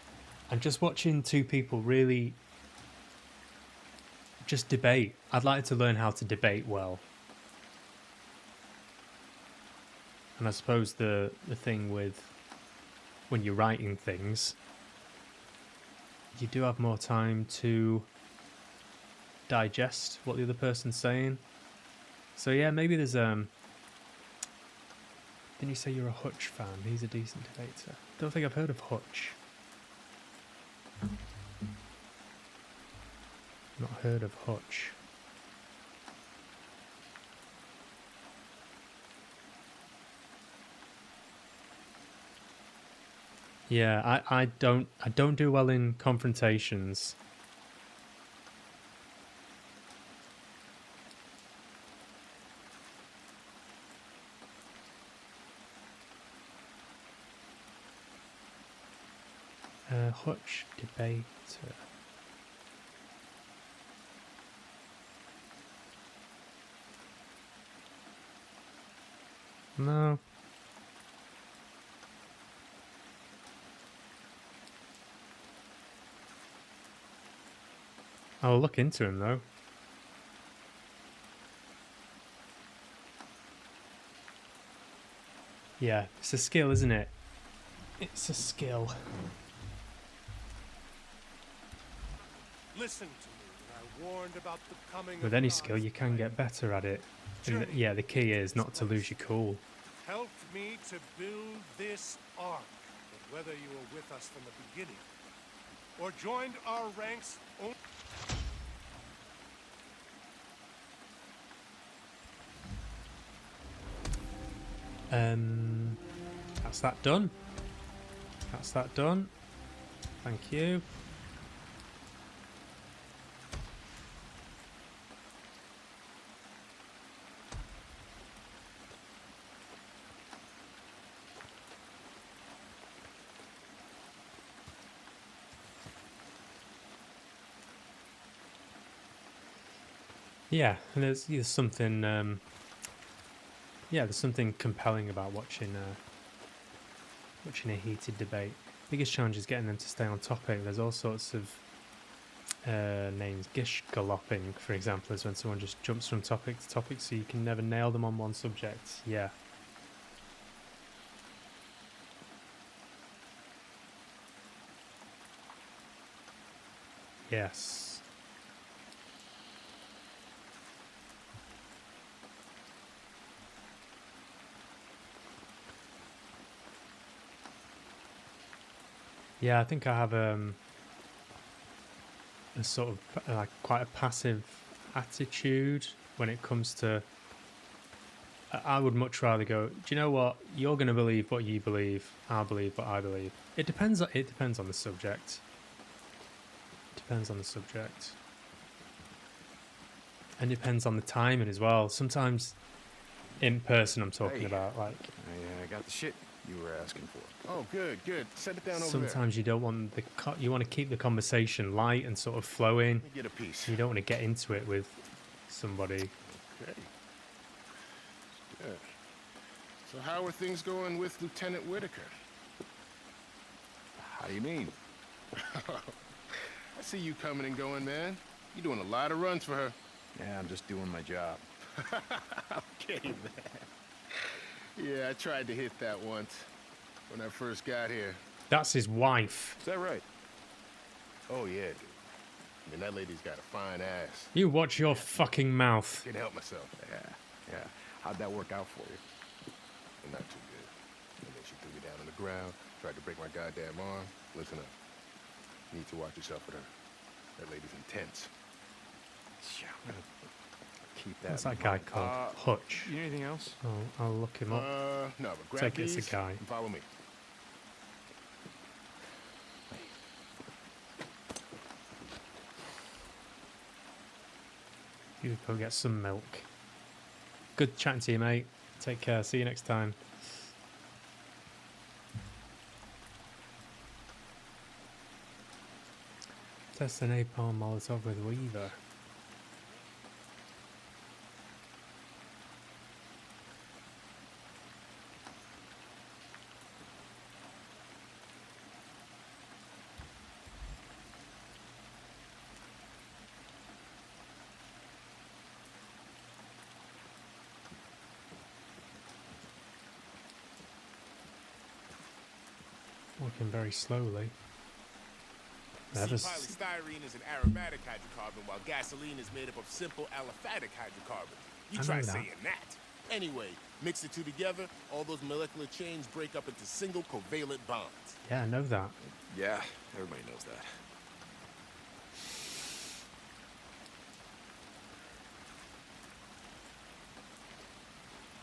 S7: and just watching two people really just debate. I'd like to learn how to debate well. And I suppose the thing with when you're writing things, you do have more time to digest what the other person's saying. So yeah, maybe there's didn't you say you're a Hutch fan? He's a decent debater. Don't think I've heard of Hutch. Not heard of Hutch. Yeah, I don't do well in confrontations. Hutch debater. No. I'll look into him though. Yeah, it's a skill, isn't it? It's a skill.
S14: Listen to me when I warned about the coming
S7: With
S14: of
S7: any
S14: God's
S7: skill, you can get better at it. And yeah, the key is not to lose your cool.
S14: helped me to build this ark. But whether you were with us from the beginning or joined our ranks only...
S7: That's that done. That's that done. Thank you. Yeah, and there's something. Yeah, there's something compelling about watching a heated debate. Biggest challenge is getting them to stay on topic. There's all sorts of names. Gish galloping, for example, is when someone just jumps from topic to topic, so you can never nail them on one subject. Yeah. Yes. Yeah, I think I have a sort of like quite a passive attitude when it comes to. I would much rather go, do you know what? You're going to believe what you believe. I'll believe what I believe. It depends. It depends on the subject. It depends on the subject. And depends on the timing as well. Sometimes in person, I'm talking about like.
S12: I got the shit you were asking for.
S9: Oh, good. Set it down over there.
S7: Sometimes you don't want you want to keep the conversation light and sort of flowing.
S9: Let me get a piece.
S7: You don't want to get into it with somebody.
S9: Okay. Good. So how are things going with Lieutenant Whitaker?
S12: How do you mean?
S9: I see you coming and going, man. You're doing a lot of runs for her.
S12: Yeah, I'm just doing my job.
S9: Okay, man. Yeah, I tried to hit that once when I first got here.
S7: That's his wife.
S9: Is that right? Oh, yeah, dude. I mean, that lady's got a fine ass.
S7: You watch your fucking mouth.
S9: Can't help myself.
S12: Yeah. How'd that work out for you?
S9: Not too good. And then she threw me down on the ground, tried to break my goddamn arm. Listen up. You need to watch yourself with her. That lady's intense.
S12: keep that.
S7: What's
S12: in
S7: that guy
S12: mind.
S7: called? Hutch.
S12: You need anything else?
S7: I'll look him up.
S12: No, but grab
S7: Take it as
S12: these
S7: a guy.
S12: and follow me.
S7: You go get some milk. Good chatting to you, mate. Take care. See you next time. Test the napalm Molotov with Weaver. Walking very slowly. Never
S15: Polystyrene is an aromatic hydrocarbon, while gasoline is made up of simple aliphatic hydrocarbons. You
S7: I
S15: try
S7: know that.
S15: saying that. Anyway, mix the two together, all those molecular chains break up into single covalent bonds.
S7: Yeah, I know that.
S12: Yeah, everybody knows that.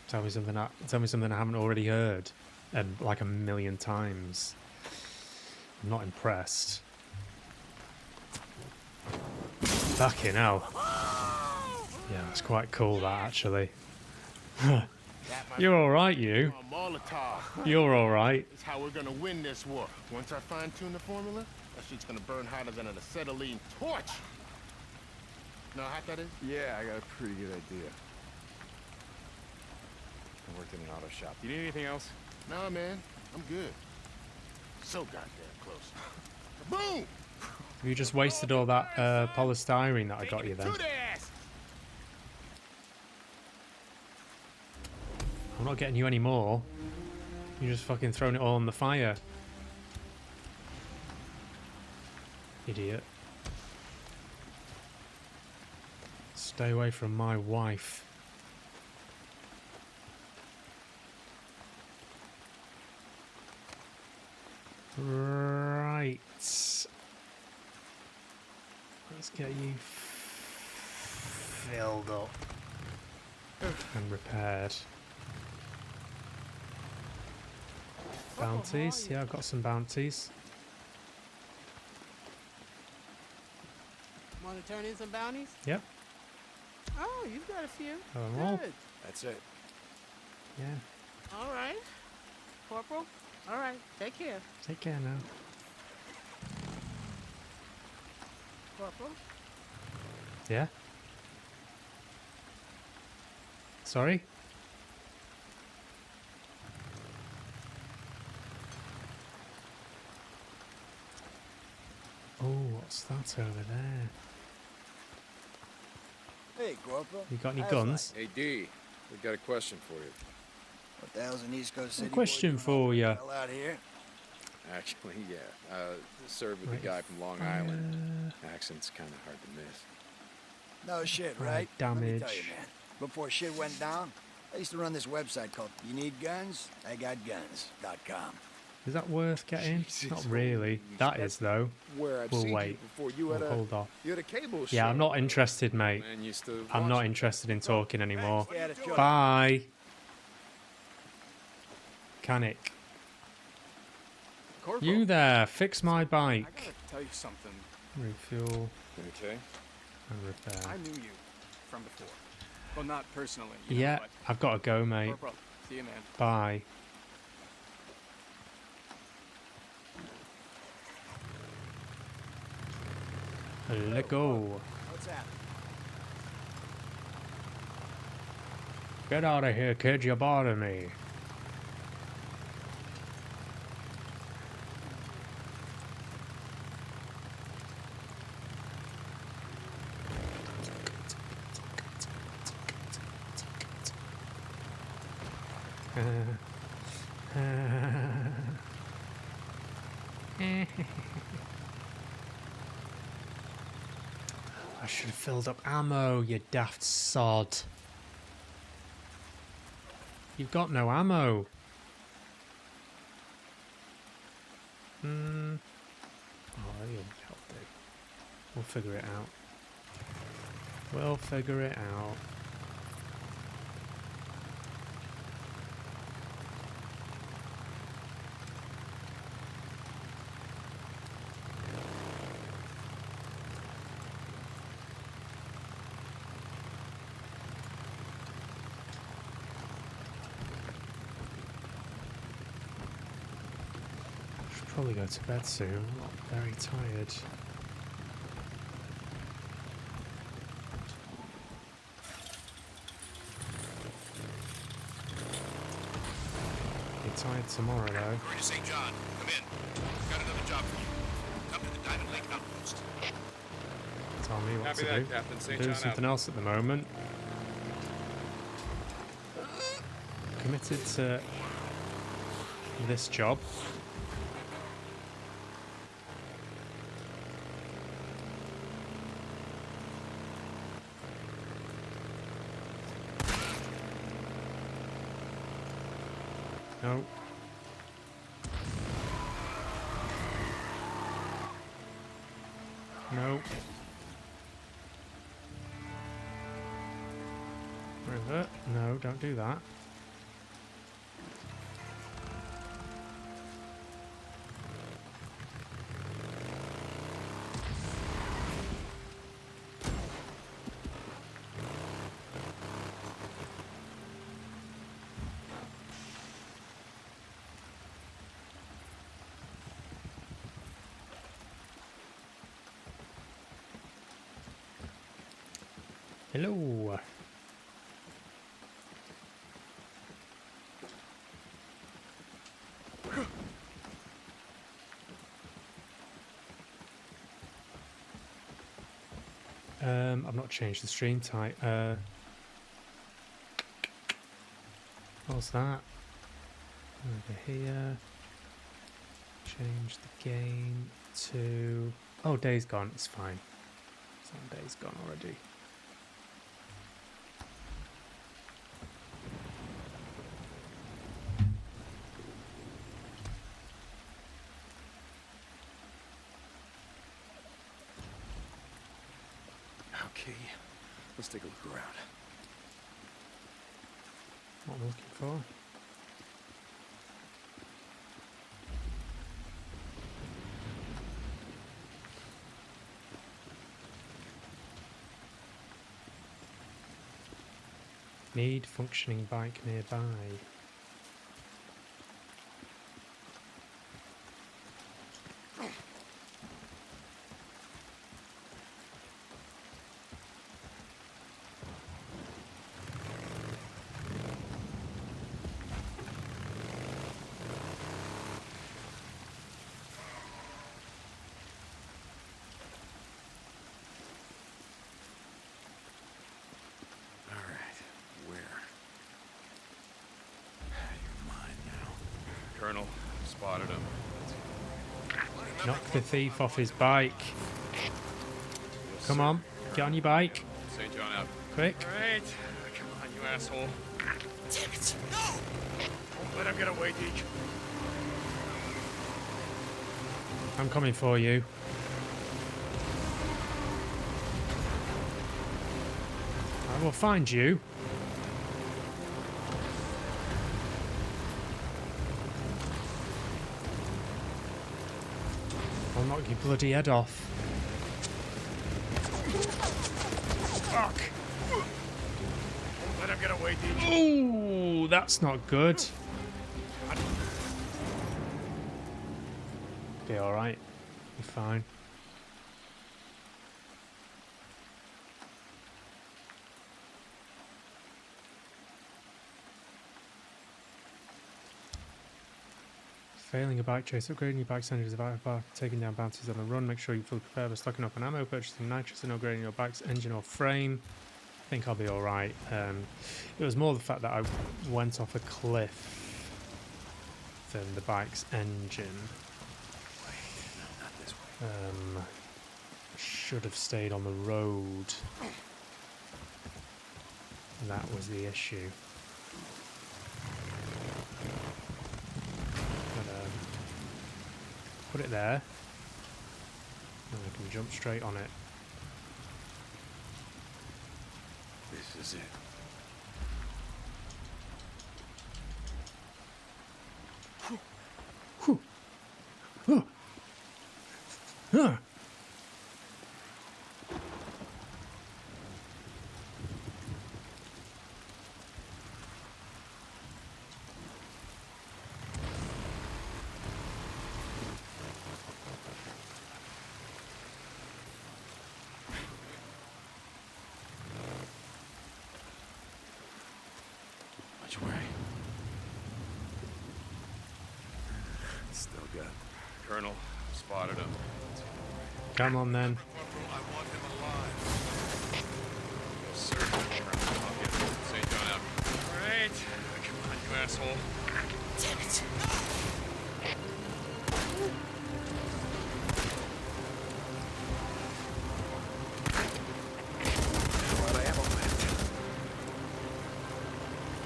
S7: Tell me something I haven't already heard, and like a million times. I'm not impressed. Fucking hell. Yeah, it's quite cool that actually. You're alright, you.
S15: Molotov.
S7: You're alright.
S15: It's how we're gonna win this war. Once I fine-tune the formula, that shit's gonna burn hotter than an acetylene torch. Know how hot that is?
S12: Yeah, I got a pretty good idea. I worked in an auto shop. Do you need anything else?
S15: Nah, man. I'm good. So goddamn close. Boom!
S7: Have you just wasted all that polystyrene that I got you then? I'm not getting you any more. You're just fucking throwing it all on the fire. Idiot. Stay away from my wife. Right. Let's get you filled up and repaired. Bounties? Yeah, I've got some bounties.
S16: Want to turn in some bounties?
S7: Yep.
S16: Oh, you've got a few.
S7: Have 'em all.
S16: Good.
S12: That's it.
S7: Yeah.
S16: All right. Corporal? All right. Take care.
S7: Take care now.
S16: Corporal?
S7: Yeah? Sorry? Oh, what's that over there?
S17: Hey, Corporal.
S7: You got any
S17: How's
S7: guns?
S12: Hey, D, we got a question for you.
S17: What the hell's an East Coast City
S7: A question for you.
S17: hell out here?
S12: Actually, yeah. Served with
S7: Right.
S12: a guy from Long Island. Accent's kind of hard to miss.
S17: No shit,
S7: Right,
S17: right? Let me tell you,
S7: damage.
S17: man. Before shit went down, I used to run this website called You Need Guns? I Got Guns.com.
S7: Is that worth getting?
S12: Jesus,
S7: Not really. That is though.
S12: Where I've
S7: We'll
S12: seen
S7: wait.
S12: you before. You had
S7: We'll
S12: a
S7: hold off.
S12: You had a cable show.
S7: Yeah, I'm not interested, mate.
S12: Man used to
S7: I'm
S12: watch
S7: not
S12: it.
S7: interested in talking anymore.
S17: Yeah, that's good.
S7: Bye. Mechanic.
S18: Corporal,
S7: You there, fix my
S18: I
S7: bike.
S18: gotta tell you something.
S7: Refuel
S12: Okay.
S7: and repair.
S18: I knew you from before. Well, not personally. You know,
S7: Yeah,
S18: but
S7: I've got to go, mate.
S18: Corporal, see you, man.
S7: Bye. Let go.
S17: What's that?
S7: Get out of here, kid. You're bothering me. I should have filled up ammo, you daft sod. You've got no ammo. Oh, that'll do. We'll figure it out. We'll figure it out. Probably go to bed soon. I'm very tired. Be tired tomorrow though.
S15: Going to St. John. Come in. Got another job for you. Come to the Diamond Lake Outpost.
S7: Tell me what
S18: Copy
S7: to
S18: that,
S7: do.
S18: Captain. St.
S7: I'm doing
S18: John
S7: something
S18: out.
S7: else at the moment. Committed to this job. No. No. River. No, don't do that. Hello. I've not changed the stream type. What's that? Over here. Change the game to... Oh, Days Gone. It's fine. It's on Days Gone already.
S12: Okay, let's take a look around.
S7: What I'm looking for. Need functioning bike nearby.
S12: Colonel, spotted him.
S7: Knock the thief off his bike. Come on, get on your bike.
S12: St. John out.
S7: Quick.
S12: Alright. Come on, you asshole. Damn it! No! Don't let him get away, Deke.
S7: I'm coming for you. I will find you. I'll knock your bloody head off. Fuck.
S12: Don't let him get away, Deke.
S7: Ooh, that's not good. Be alright. Be fine. Failing a bike chase, upgrading your bike's engine is about taking down bounties on the run. Make sure you're fully prepared by stocking up on ammo, purchasing nitrous, and upgrading your bike's engine or frame. I think I'll be alright. It was more the fact that I went off a cliff than the bike's engine. Should have stayed on the road. That was the issue. Put it there, and I can jump straight on it.
S12: This is it. Colonel. Spotted him.
S7: Come on then.
S12: Yes, sir. I'll get St. John out. All right. Come on, you asshole.
S13: Damn it!
S12: What I have a left.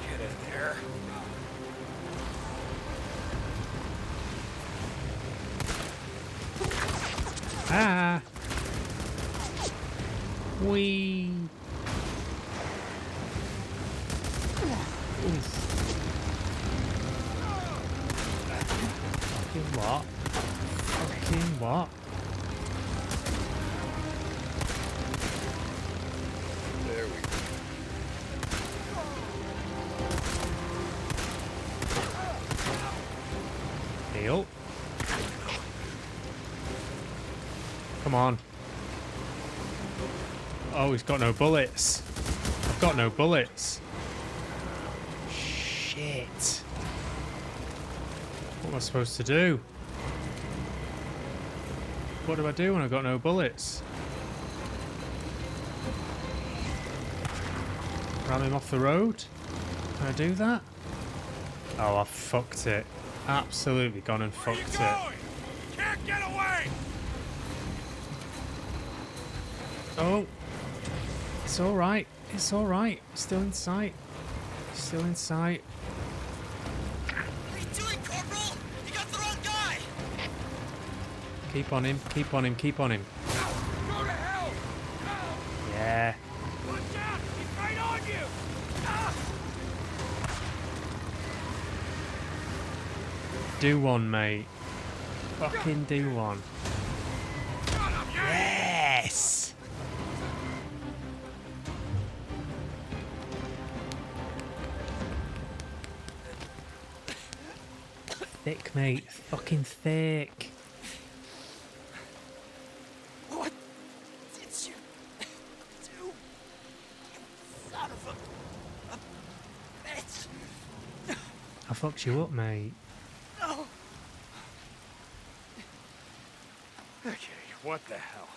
S12: Get in there.
S7: Ah. Wee. Fucking what? Fucking what?
S12: There we go.
S7: Heal. Come on. Oh, he's got no bullets. I've got no bullets. Shit. What am I supposed to do? What do I do when I've got no bullets? Ram him off the road? Can I do that? Oh, I fucked it. Absolutely gone and fucked it.
S14: Can't get away!
S7: Oh. It's alright. It's alright. Still in sight. Still in sight.
S13: What are you doing, Corporal? You got the wrong guy!
S7: Keep on him. Keep on him. Keep on him.
S13: Go to hell!
S7: Yeah.
S13: Watch out! He's right on you! Ah!
S7: Do one, mate. Fucking do one. Yes! Thick, mate. Fucking thick.
S13: What did you do? You son of a bitch!
S7: I fucked you up, mate.
S13: No!
S12: Okay, what the hell?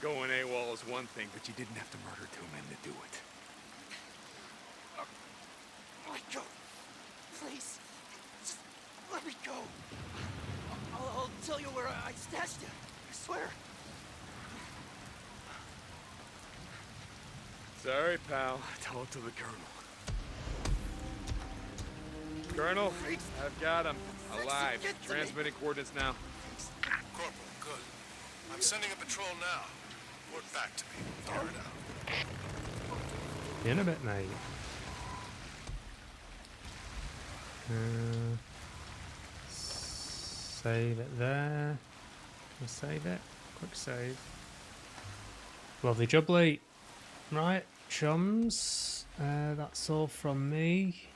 S12: Going AWOL is one thing, but you didn't have to murder two men to do it.
S13: Let me go. Please. Just let me go. I'll tell you where I stashed you. I swear.
S12: Sorry, pal. Tell it to the Colonel. Colonel, I've got him. Alive. Transmitting coordinates now.
S14: Corporal, good. I'm sending a patrol now. Report back to me. Fire it out.
S7: In a bit, mate. Save it there. Can I save it? Quick save. Lovely jubbly. Right, chums. That's all from me.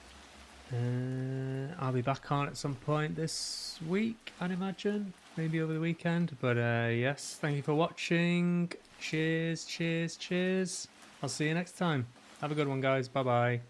S7: I'll be back on at some point this week, I'd imagine. Maybe over the weekend. But yes, thank you for watching. Cheers, cheers, cheers. I'll see you next time. Have a good one, guys. Bye-bye.